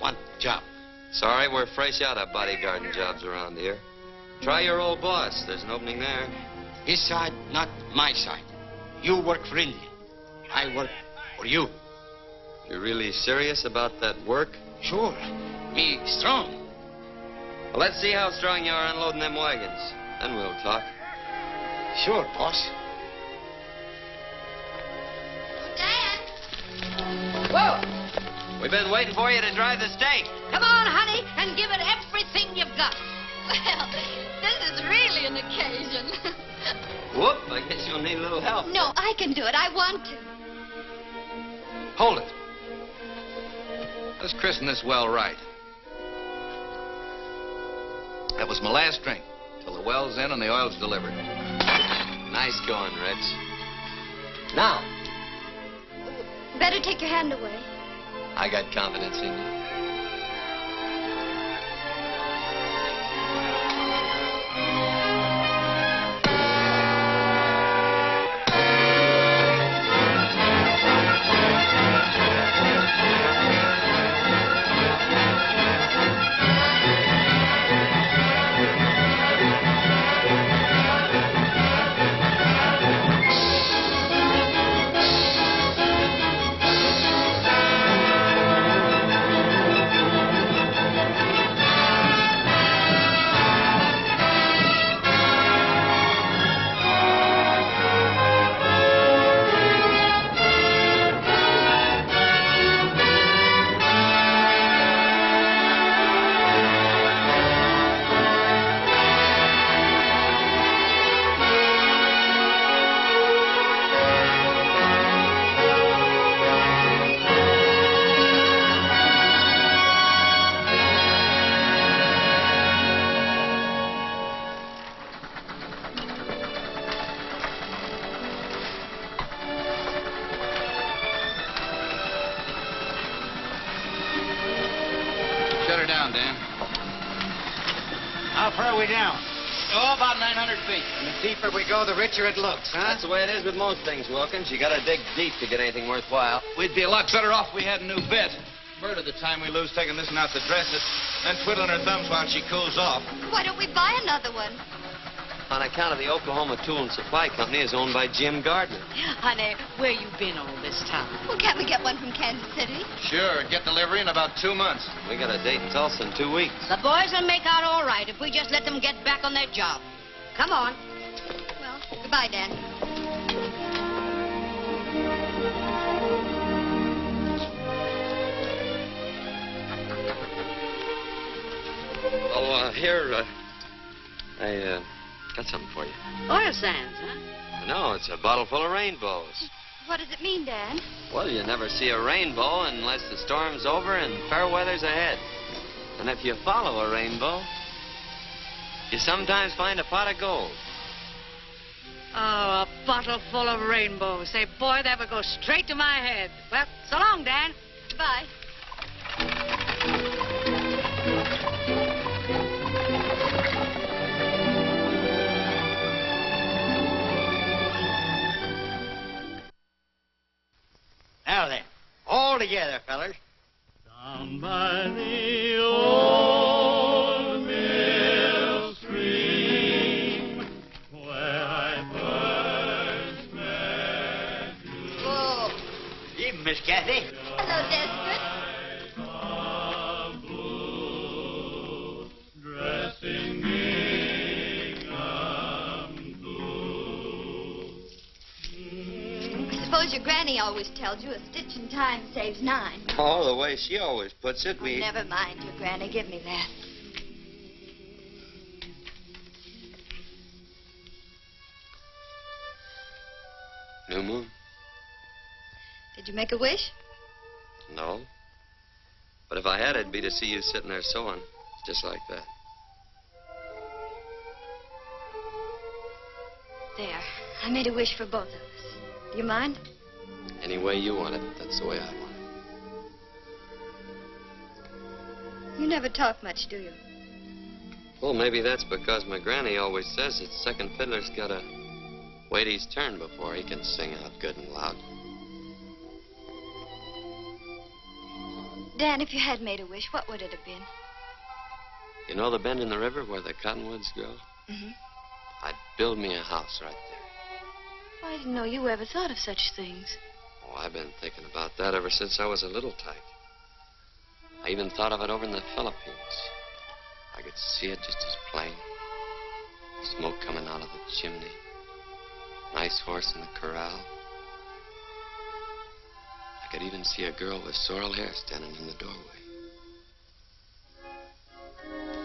Want job. Sorry, we're fresh out of bodyguarding jobs around here. Try your old boss. There's an opening there. His side, not my side. You work for Indian. I work for you. You're really serious about that work? Sure. Me strong. Well, let's see how strong you are unloading them wagons. Then we'll talk. Sure, boss. Dad. Whoa. We've been waiting for you to drive the stake. Come on, honey, and give it everything you've got. Well, this is really an occasion. Whoop, I guess you'll need a little help. No, I can do it. I want to. Hold it. Let's christen this well right. That was my last drink, till the well's in and the oil's delivered. Nice going, Rich. Now, Better take your hand away. I got confidence in you. Shut her down, Dan. How far are we down? Oh, about 900 feet. And the deeper we go, the richer it looks, huh? That's the way it is with most things, Wilkins. You gotta dig deep to get anything worthwhile. We'd be a lot better off if we had a new bit. Murder the time we lose taking this one out to dress it, then twiddling her thumbs while she cools off. Why don't we buy another one? On account of the Oklahoma Tool and Supply Company is owned by Jim Gardner. Honey, where you been all this time? Well, can't we get one from Kansas City? Sure, get delivery in about 2 months. We got a date in Tulsa in 2 weeks. The boys will make out all right if we just let them get back on their job. Come on. Well, goodbye, Dan. Here, I got something for you. Oil sands, huh? No, it's a bottle full of rainbows. What does it mean, Dan? Well, you never see a rainbow unless the storm's over and fair weather's ahead. And if you follow a rainbow, you sometimes find a pot of gold. Oh, a bottle full of rainbows. Say, boy, that would go straight to my head. Well, so long, Dan. Goodbye. Now then, all together, fellas. Down by the old mill stream, where I first met you. Oh, evening, Miss Kathy. Hello, Desperate. Dressing gingham blue. I suppose your granny always tells you a stitch in time saves 9. Oh, the way she always puts it, we... Never mind your granny. Give me that. New moon? Did you make a wish? No. But if I had, it'd be to see you sitting there sewing, just like that. There. I made a wish for both of us. Do you mind? Any way you want it, that's the way I want it. You never talk much, do you? Well, maybe that's because my granny always says that second fiddler's got to wait his turn before he can sing out good and loud. Dan, if you had made a wish, what would it have been? You know the bend in the river where the cottonwoods grow? Mm-hmm. I'd build me a house right there. I didn't know you ever thought of such things. Oh, I've been thinking about that ever since I was a little tyke. I even thought of it over in the Philippines. I could see it just as plain. Smoke coming out of the chimney. Nice horse in the corral. I could even see a girl with sorrel hair standing in the doorway.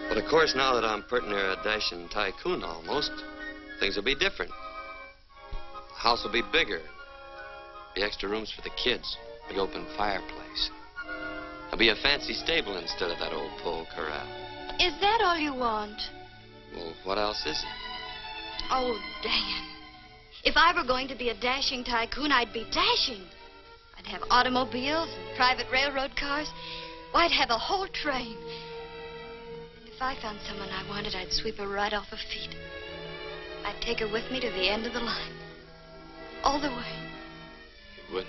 But of course, now that I'm pretty near a dashing tycoon almost, things will be different. The house will be bigger. Be extra rooms for the kids. Big open fireplace. There'll be a fancy stable instead of that old pole corral. Is that all you want? Well, what else is it? Oh, Dan. If I were going to be a dashing tycoon, I'd be dashing. I'd have automobiles and private railroad cars. Why, I'd have a whole train. If I found someone I wanted, I'd sweep her right off her feet. I'd take her with me to the end of the line. All the way. You would?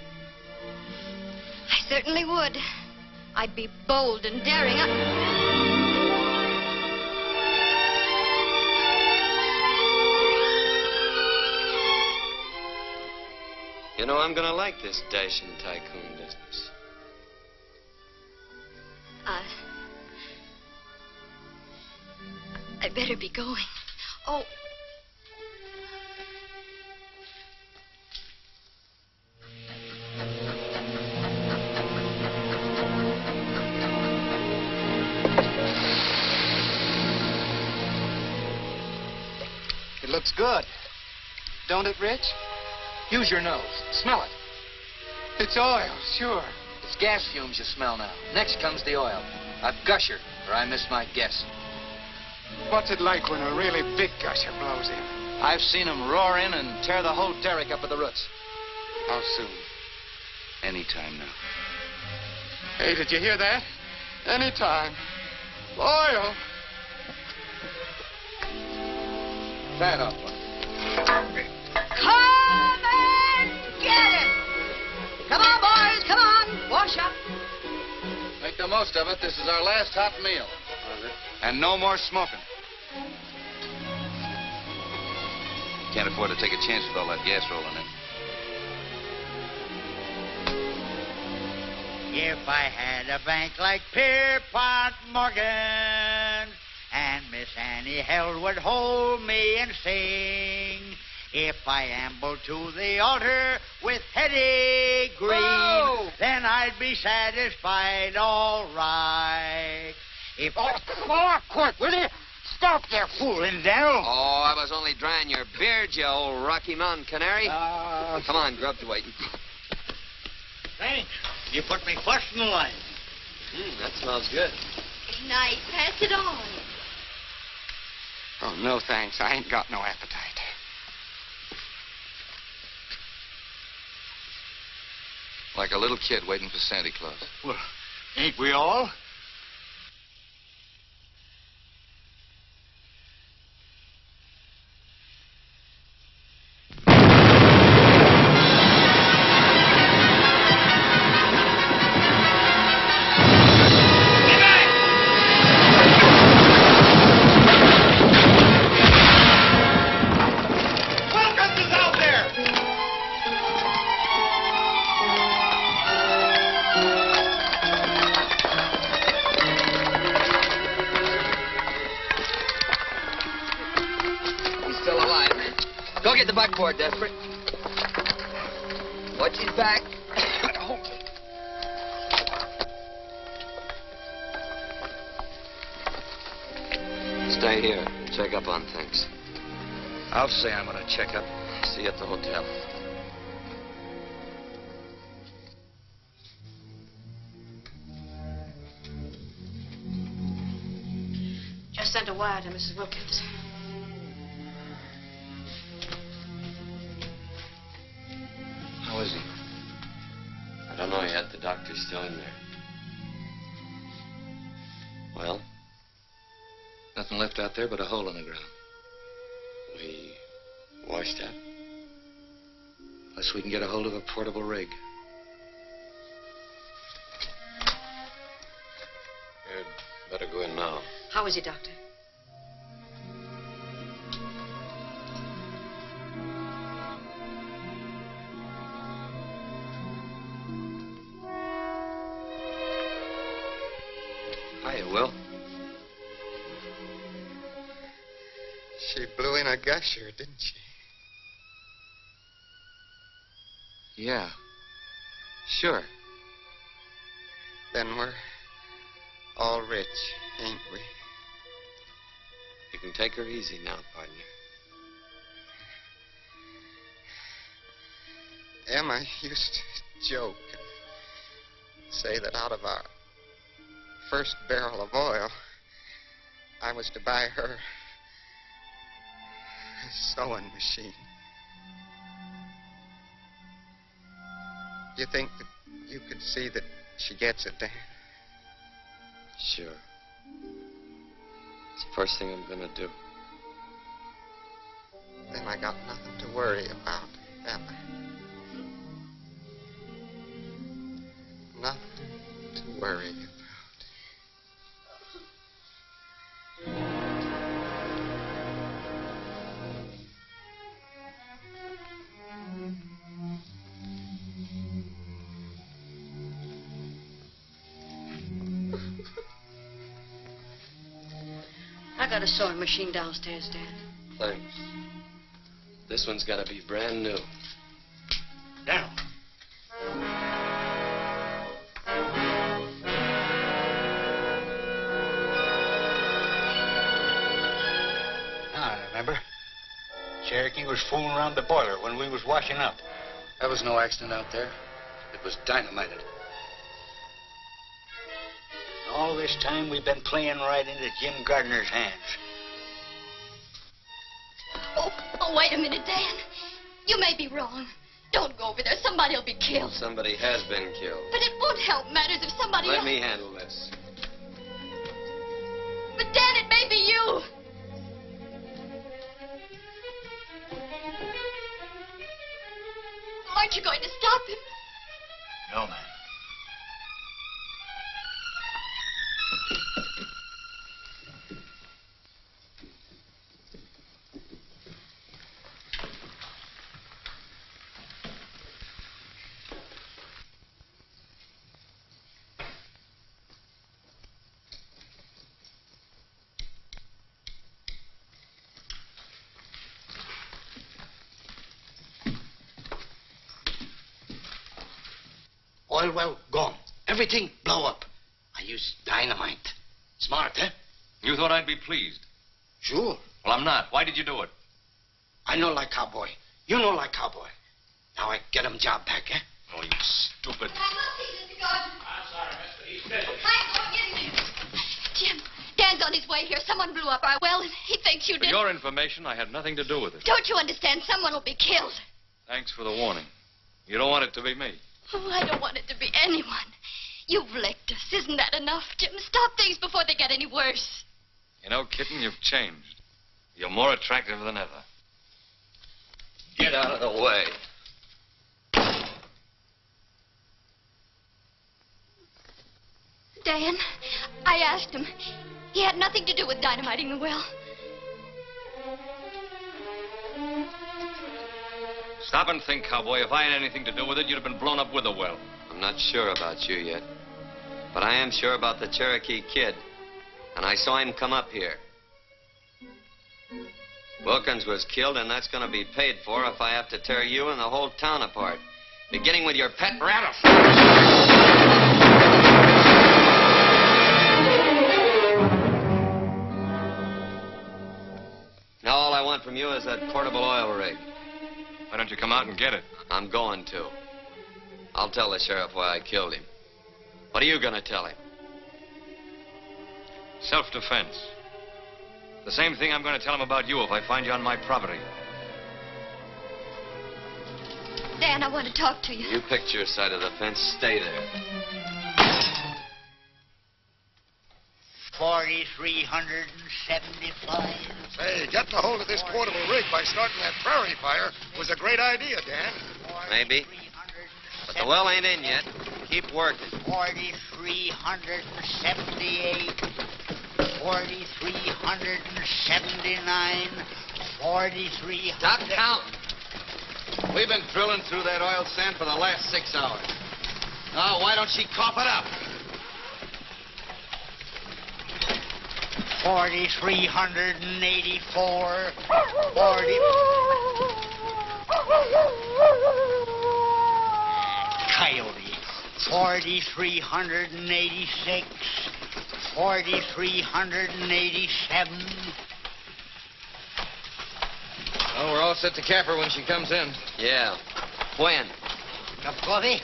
I certainly would. I'd be bold and daring. You know, I'm gonna like this dashing tycoon business. I'd better be going. Oh. It looks good. Don't it, Rich? Use your nose. Smell it. It's oil, sure. It's gas fumes you smell now. Next comes the oil. A gusher, or I missed my guess. What's it like when a really big gusher blows in? I've seen them roar in and tear the whole derrick up at the roots. How soon? Anytime now. Hey, did you hear that? Anytime. Oil. That up. Come and get him! Come on, boys, come on. Wash up. Make the most of it. This is our last hot meal. And no more smoking. Can't afford to take a chance with all that gas rolling in. If I had a bank like Pierpont Morgan, and Miss Annie Held would hold me and sing, if I ambled to the altar with Hetty Green, Whoa! then I'd be satisfied all right. If Oh, quick, will you? stop there fooling, Daniel. Oh, I was only drying your beard, you old Rocky Mountain canary. Come on, Grub's waiting. Thanks. You put me first in the line. That smells good. Nice. Pass it on. Oh, no thanks. I ain't got no appetite. Like a little kid waiting for Santa Claus. Well, ain't we all? Go get the buckboard, Desperate. Watch his back. Stay here. Check up on things. I'll say I'm going to check up. See you at the hotel. Just sent a wire to Mrs. Wilkins. How is he? I don't know yet. The doctor's still in there. Well? Nothing left out there but a hole in the ground. We washed that. Unless we can get a hold of a portable rig. You'd better go in now. How is he, Doctor? Hiya, Will. She blew in a gusher, didn't she? Yeah. Sure. Then we're all rich, ain't we? You can take her easy now, partner. Emma used to joke and say that out of our first barrel of oil, I was to buy her a sewing machine. You think that you could see that she gets it, Dan? Sure. It's the first thing I'm gonna do. Then I got nothing to worry about, Emma. Nothing to worry about. I got a sewing machine downstairs, Dad. Thanks. This one's gotta be brand new. Now. I remember. Cherokee was fooling around the boiler when we was washing up. There was no accident out there. It was dynamited. All this time we've been playing right into Jim Gardner's hands. Oh, wait a minute, Dan. You may be wrong. Don't go over there. Somebody will be killed. Somebody has been killed. But it won't help matters if somebody Let else... me handle this. But, Dan, it may be you. Aren't you going to stop him? No, man. Oil well gone. Everything blow up. I used dynamite. Smart, eh? You thought I'd be pleased. Sure. Well, I'm not. Why did you do it? I know like cowboy. You know like cowboy. Now I get him job back, eh? Oh, you stupid. Jim, Dan's on his way here. Someone blew up our well, and he thinks you For did. your information, I had nothing to do with it. Don't you understand? Someone will be killed. Thanks for the warning. You don't want it to be me. Oh, I don't want it to be anyone. You've licked us. Isn't that enough, Jim? Stop things before they get any worse. You know, kitten, you've changed. You're more attractive than ever. Get out of the way. Dan, I asked him. He had nothing to do with dynamiting the well. Stop and think, cowboy. If I had anything to do with it, you'd have been blown up with the well. I'm not sure about you yet. But I am sure about the Cherokee Kid. And I saw him come up here. Wilkins was killed, and that's going to be paid for if I have to tear you and the whole town apart. Beginning with your pet rattlesnake. Now all I want from you is that portable oil rig. Why don't you come out and get it? I'm going to. I'll tell the sheriff why I killed him. What are you going to tell him? Self-defense. The same thing I'm going to tell him about you if I find you on my property. Dan, I want to talk to you. You picked your side of the fence. Stay there. 4,375. Say, getting a hold of this portable rig by starting that prairie fire was a great idea, Dan. Maybe. But the well ain't in yet. Keep working. 4,378. 4,379. 4,300. Stop counting. We've been drilling through that oil sand for the last 6 hours. Now, why don't she cough it up? 4,384. 40. Coyote. 4,386. 4,387. Well, we're all set to cap her when she comes in. Yeah. When? Cup of coffee?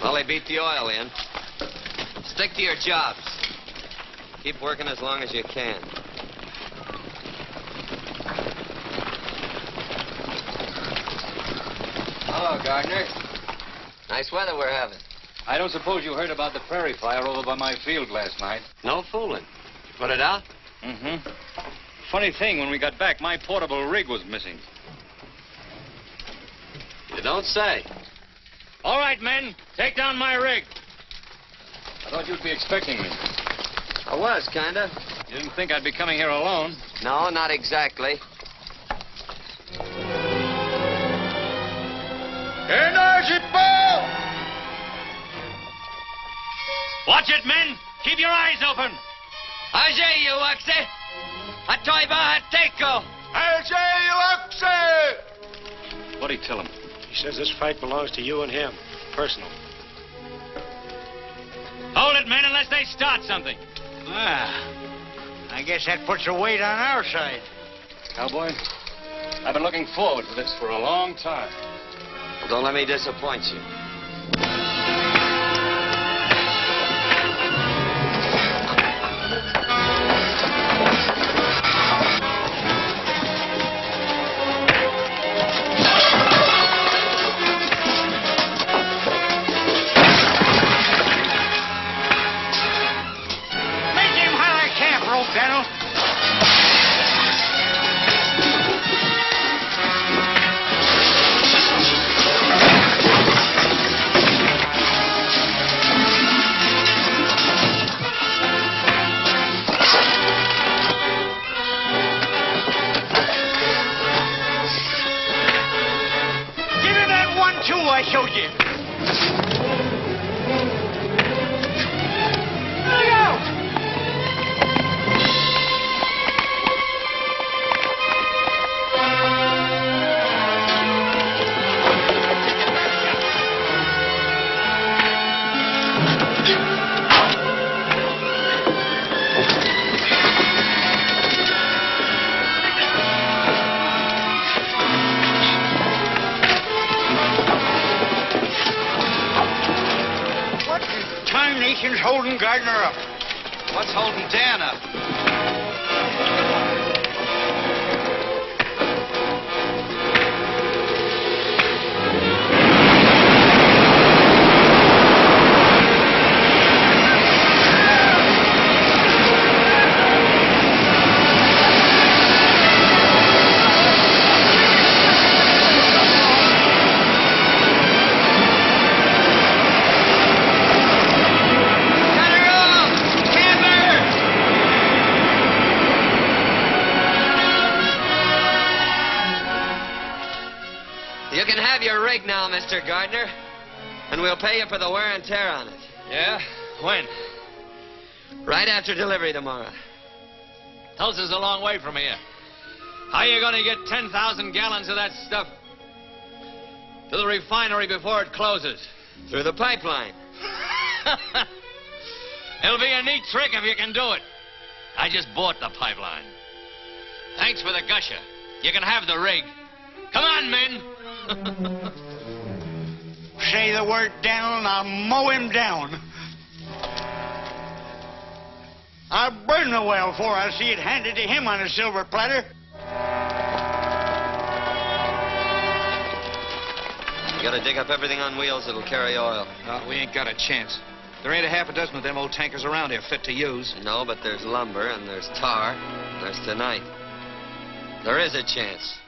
Well, they beat the oil in. Stick to your jobs. Keep working as long as you can. Hello, Gardner. Nice weather we're having. I don't suppose you heard about the prairie fire over by my field last night. No fooling. You put it out? Mm-hmm. Funny thing, when we got back, my portable rig was missing. You don't say. All right, men, take down my rig. I thought you'd be expecting me. I was, kinda. You didn't think I'd be coming here alone? No, not exactly. Energy ball! Watch it, men. Keep your eyes open. Ajay, you oxy. Atoiba Hateko. Ajay, you oxy! What'd he tell him? He says this fight belongs to you and him. Personal. Hold it, men, unless they start something. I guess that puts a weight on our side. Cowboy, I've been looking forward to this for a long time. Well, don't let me disappoint you. I showed you. Look out! Nothing's holding Gardner up. What's holding Dan up? You can have your rig now, Mr. Gardner. And we'll pay you for the wear and tear on it. Yeah? When? Right after delivery tomorrow. Tulsa's a long way from here. How are you going to get 10,000 gallons of that stuff to the refinery before it closes? Through the pipeline. It'll be a neat trick if you can do it. I just bought the pipeline. Thanks for the gusher. You can have the rig. Come on, men. Say the word down and I'll mow him down. I'll burn the well before I see it handed to him on a silver platter. You gotta dig up everything on wheels that'll carry oil. No, we ain't got a chance. There ain't a half a dozen of them old tankers around here fit to use. No, but there's lumber and there's tar. And there's tonight. There is a chance.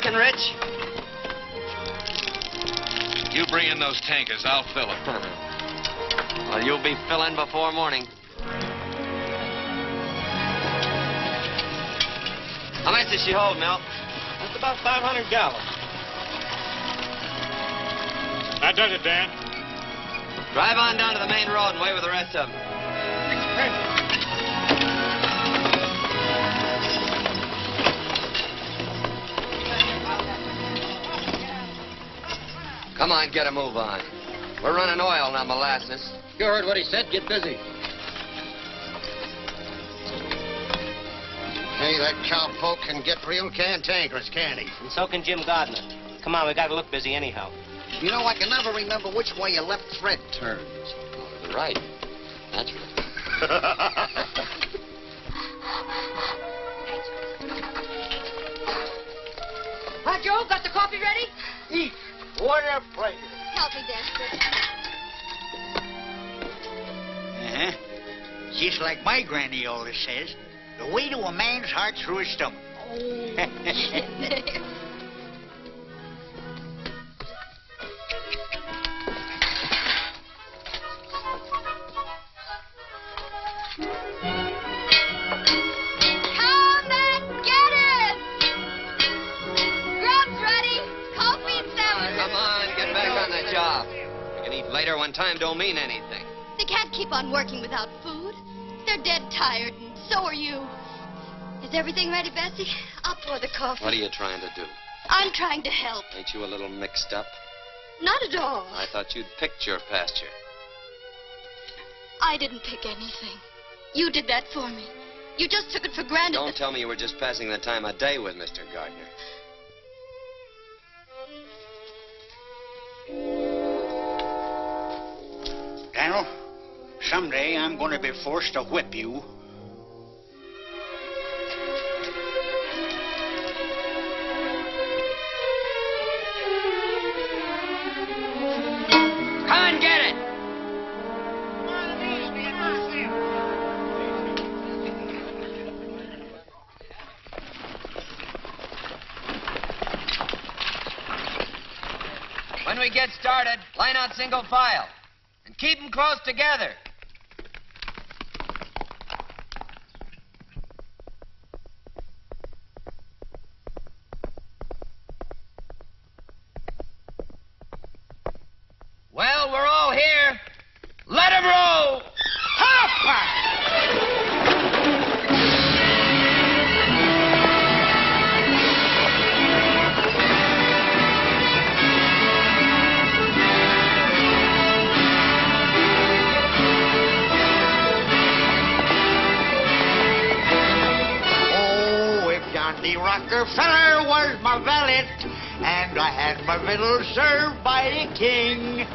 Rich? You bring in those tankers. I'll fill them. Well, you'll be filling before morning. How much does she hold, Mel? That's about 500 gallons. That does it, Dan. Drive on down to the main road and wait with the rest of them. Come on, get a move on. We're running oil, not molasses. You heard what he said. Get busy. Hey, that cowpoke can get real cantankerous, can't he? And so can Jim Gardner. Come on, we gotta look busy anyhow. You know, I can never remember which way your left thread turns. Oh, to the right. Naturally. Hi, Joe. Got the coffee ready? Eat. What a pleasure. Help me, Desperate. Uh-huh. Just like my granny always says, the way to a man's heart through his stomach. Come and get it! Grub's ready. Coffee and sandwiches. Come on, get back on the job. We can eat later when time don't mean anything. They can't keep on working without food. They're dead tired, and so are you. Is everything ready, Bessie? I'll pour the coffee. What are you trying to do? I'm trying to help. Ain't you a little mixed up? Not at all. I thought you'd picked your pasture. I didn't pick anything. You did that for me. You just took it for granted. Don't tell me you were just passing the time of day with Mr. Gardner. Daniel, someday I'm going to be forced to whip you. Come and get it! When we get started, line out single file. And keep them close together. Well, we're all here. Let 'em roll! Rockefeller was my valet, and I had my victuals served by a king.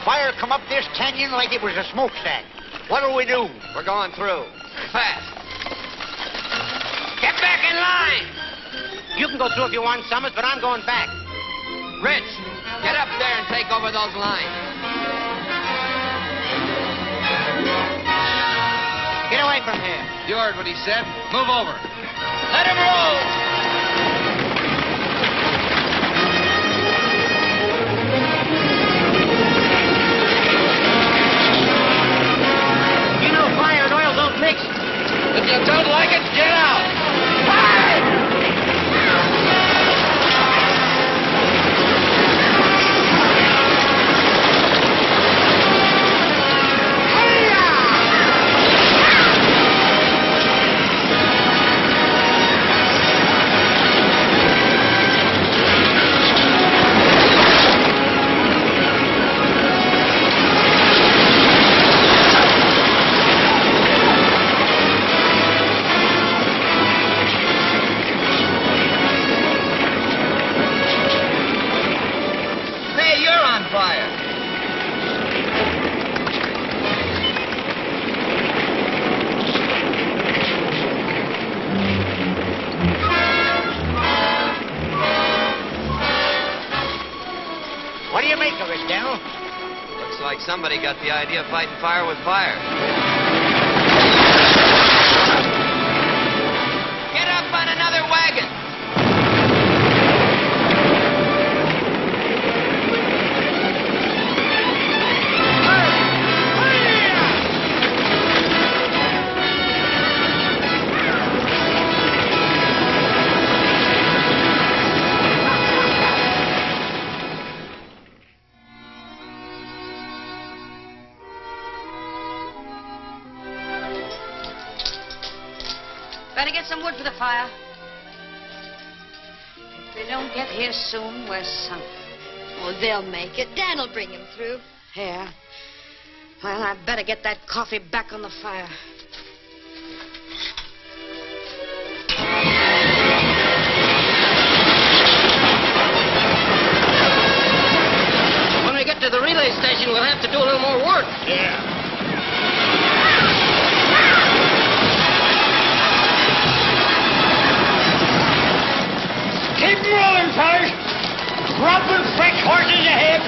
Fire come up this canyon like it was a smokestack. What'll we do? We're going through. Fast. Get back in line! You can go through if you want, Summers, but I'm going back. Rich, get up there and take over those lines. Get away from here. You heard what he said. Move over. Let him roll! Fire and oil don't mix. If you don't like it, get out. Somebody got the idea of fighting fire with fire. Get up on another wagon. Better get some wood for the fire. If they don't get here soon, we're sunk. Oh, they'll make it. Dan'll bring him through. Yeah. Well, I'd better get that coffee back on the fire. When we get to the relay station, we'll have to do a little more work. Yeah. Keep rolling, fellas. Dropping fresh horses ahead.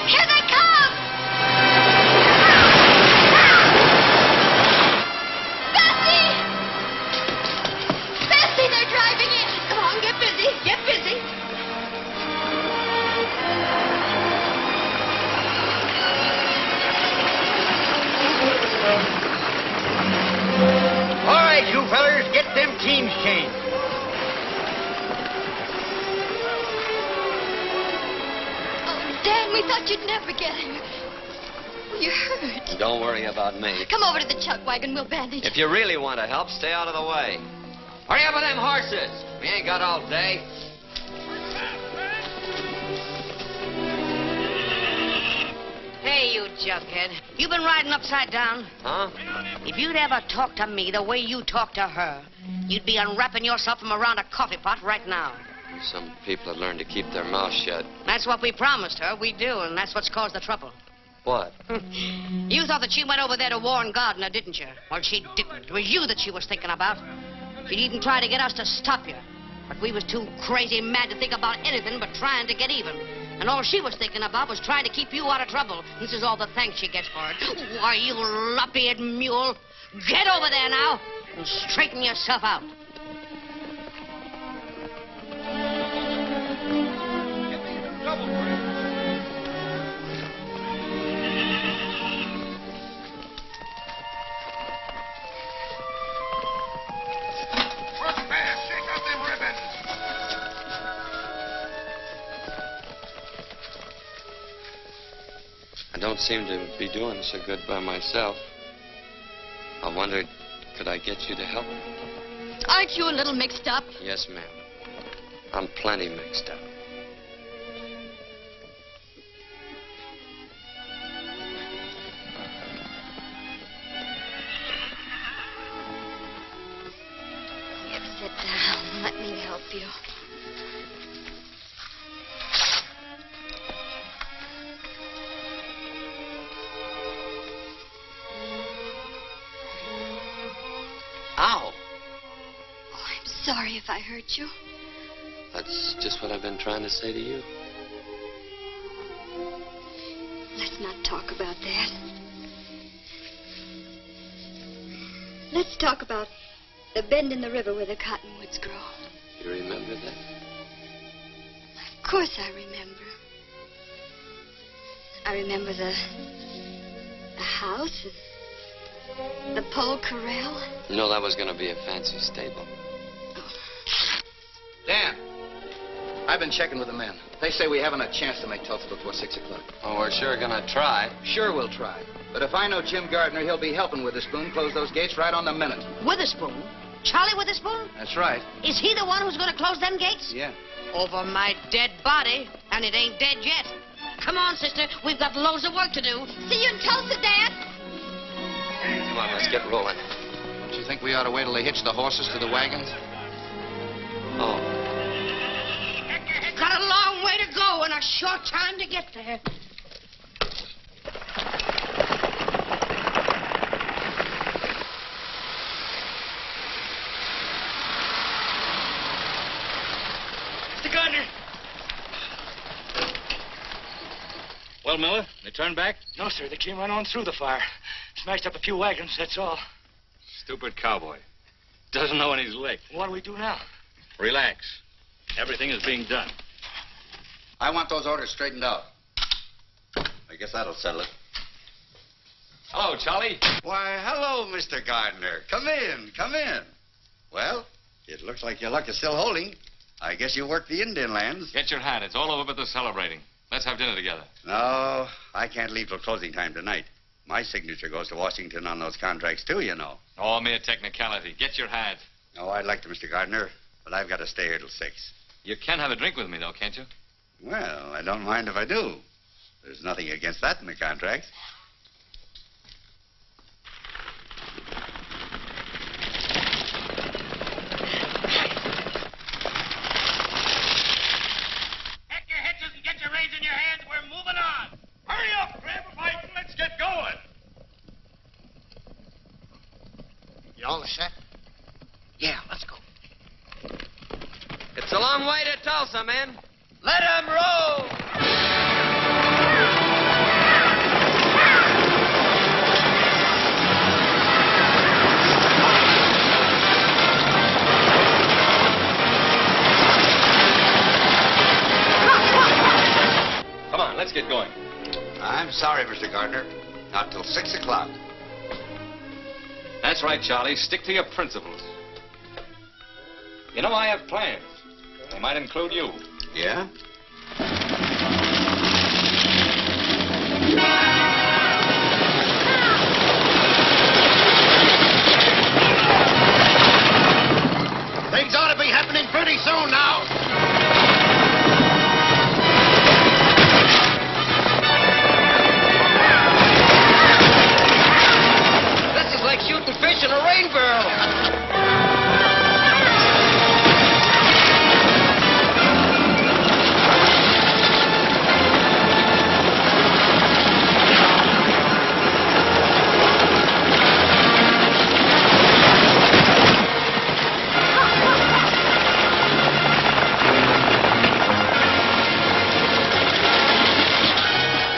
Here they come! Bessie, they're driving in. Come on, get busy. Get busy. All right, you fellers, get them teams changed. Oh, Dan, we thought you'd never get him. You're hurt. Don't worry about me. Come over to the chuck wagon. We'll bandage. If you really want to help, stay out of the way. Hurry up with them horses. We ain't got all day. Hey, you jughead. You been riding upside down? Huh? If you'd ever talked to me the way you talk to her, you'd be unwrapping yourself from around a coffee pot right now. Some people have learned to keep their mouths shut. That's what we promised her. We do, and that's what's caused the trouble. What? You thought that she went over there to warn Gardner, didn't you? Well, she didn't. It was you that she was thinking about. She'd even try to get us to stop you. But we was too crazy mad to think about anything but trying to get even. And all she was thinking about was trying to keep you out of trouble. This is all the thanks she gets for it. Why, you lop-eared mule. Get over there now and straighten yourself out. I don't seem to be doing so good by myself. I wondered, could I get you to help me? Aren't you a little mixed up? Yes, ma'am. I'm plenty mixed up. Here, sit down. Let me help you. Ow! Oh, I'm sorry if I hurt you. That's just what I've been trying to say to you. Let's not talk about that. Let's talk about the bend in the river where the cottonwoods grow. You remember that? Of course I remember. I remember the house and the pole corral. No, that was going to be a fancy stable. Dan, I've been checking with the men. They say we haven't a chance to make Tulsa before 6 o'clock. Oh, we're sure going to try. Sure we'll try. But if I know Jim Gardner, he'll be helping Witherspoon close those gates right on the minute. Witherspoon? Charlie Witherspoon? That's right. Is he the one who's going to close them gates? Yeah. Over my dead body, and it ain't dead yet. Come on, sister. We've got loads of work to do. See you in Tulsa, Dad. Come on, let's get rolling. Don't you think we ought to wait till they hitch the horses to the wagons? Oh. Got a long way to go and a short time to get there. Mr. Gardner. Well, Miller, they turned back? No, sir. They came right on through the fire. Smashed up a few wagons, that's all. Stupid cowboy. Doesn't know when he's licked. What do we do now? Relax. Everything is being done. I want those orders straightened out. I guess that'll settle it. Hello, Charlie. Why, hello, Mr. Gardner. Come in, come in. Well, it looks like your luck is still holding. I guess you work the Indian lands. Get your hat. It's all over but the celebrating. Let's have dinner together. No, I can't leave till closing time tonight. My signature goes to Washington on those contracts, too, you know. Oh, mere technicality. Get your hat. Oh, I'd like to, Mr. Gardner, but I've got to stay here till 6. You can have a drink with me, though, can't you? Well, I don't mind if I do. There's nothing against that in the contract. Pack your hitches and get your reins in your hands. We're moving on. Hurry up, grab a bite and let's get going. You all set? Yeah, let's go. It's a long way to Tulsa, men. Let 'em roll. Come on, let's get going. I'm sorry, Mr. Gardner. Not till 6 o'clock. That's right, Charlie. Stick to your principles. You know, I have plans. They might include you. Yeah? Things ought to be happening pretty soon now. This is like shooting fish in a rain barrel.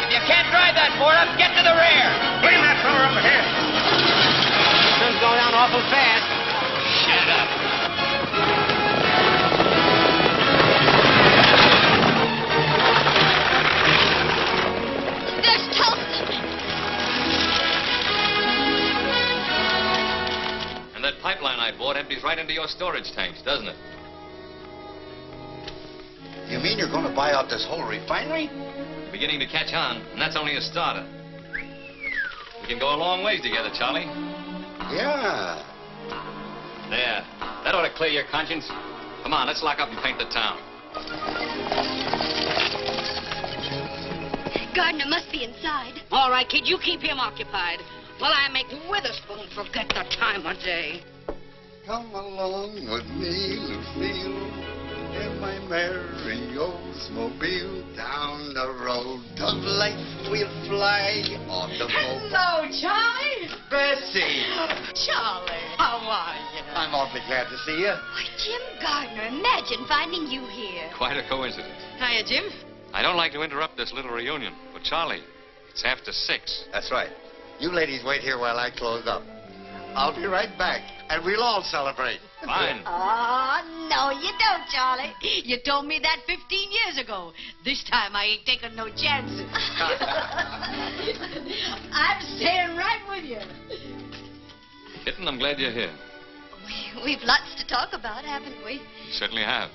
If you can't drive that for us, get to the rear. Bring that fella up ahead. Sun's going down awful fast. Shut up. There's Tulsa. And that pipeline I bought empties right into your storage tanks, doesn't it? You You mean you're going to buy out this whole refinery? Beginning to catch on, and that's only a starter. We can go a long ways together, Charlie. Yeah. There. That ought to clear your conscience. Come on, let's lock up and paint the town. Gardner must be inside. All right, kid, you keep him occupied while I make Witherspoon forget the time of day. Come along with me, Lucille, in my merry Oldsmobile. Down the road of life we'll fly on the boat. Hello, Charlie. Bessie! Charlie, how are you? I'm awfully glad to see you. Why, Jim Gardner, imagine finding you here. Quite a coincidence. Hiya, Jim. I don't like to interrupt this little reunion, but Charlie, it's after 6. That's right. You ladies wait here while I close up. I'll be right back, and we'll all celebrate. Fine. Oh, no, you don't, Charlie. You told me that 15 years ago. This time I ain't taking no chances. I'm staying right with you. Kitten, I'm glad you're here. We've lots to talk about, haven't we? You certainly have.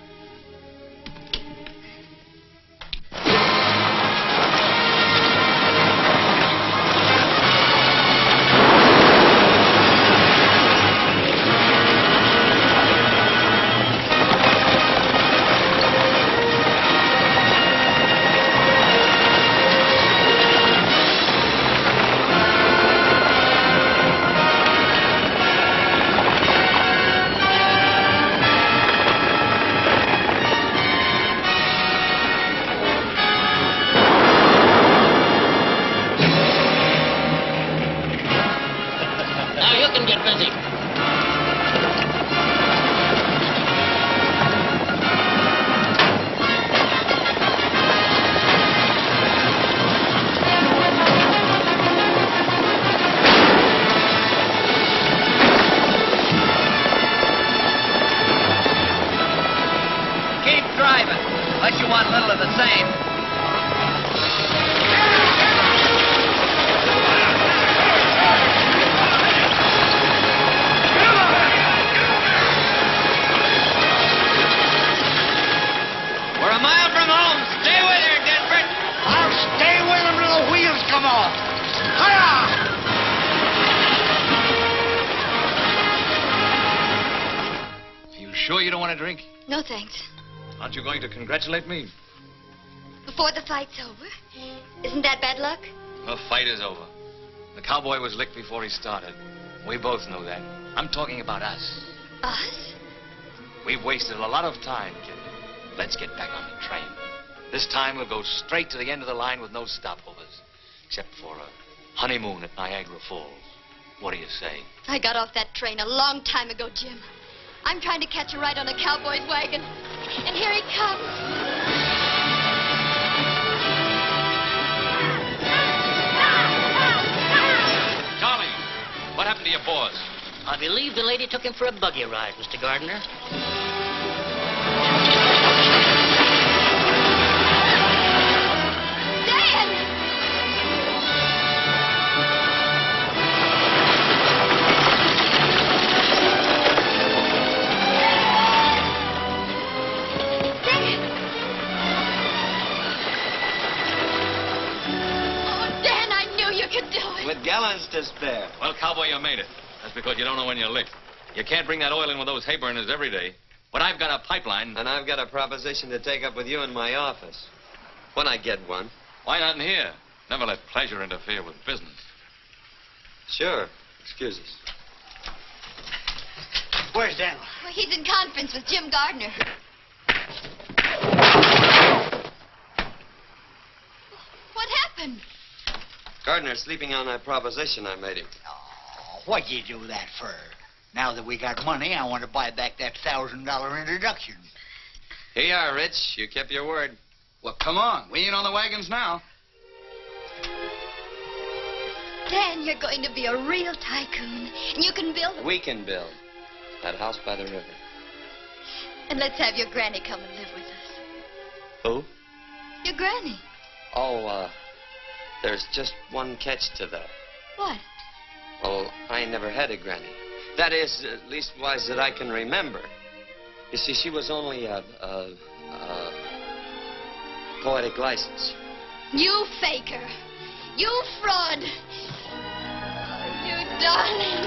Sure you don't want a drink? No, thanks. Aren't you going to congratulate me? Before the fight's over? Isn't that bad luck? The fight is over. The cowboy was licked before he started. We both know that. I'm talking about us. Us? We've wasted a lot of time, kid. Let's get back on the train. This time we'll go straight to the end of the line with no stopovers. Except for a honeymoon at Niagara Falls. What do you say? I got off that train a long time ago, Jim. I'm trying to catch a ride on a cowboy's wagon. And here he comes. Charlie, what happened to your boss? I believe the lady took him for a buggy ride, Mr. Gardner. With gallons to spare. Well, cowboy, you made it. That's because you don't know when you're licked. You can't bring that oil in with those hay burners every day. But I've got a pipeline. And I've got a proposition to take up with you in my office. When I get one. Why not in here? Never let pleasure interfere with business. Sure. Excuse us. Where's Daniel? Well, he's in conference with Jim Gardner. What happened? Gardner's sleeping on that proposition I made him. Oh, what'd you do that for? Now that we got money, I want to buy back that $1,000 introduction. Here you are, Rich. You kept your word. Well, come on. We ain't on the wagons now. Dan, you're going to be a real tycoon. And you can build... We can build. That house by the river. And let's have your granny come and live with us. Who? Your granny. Oh, there's just one catch to that. What? Well, I never had a granny. That is, leastwise that I can remember. You see, she was only poetic license. You faker. You fraud. Oh, you darling.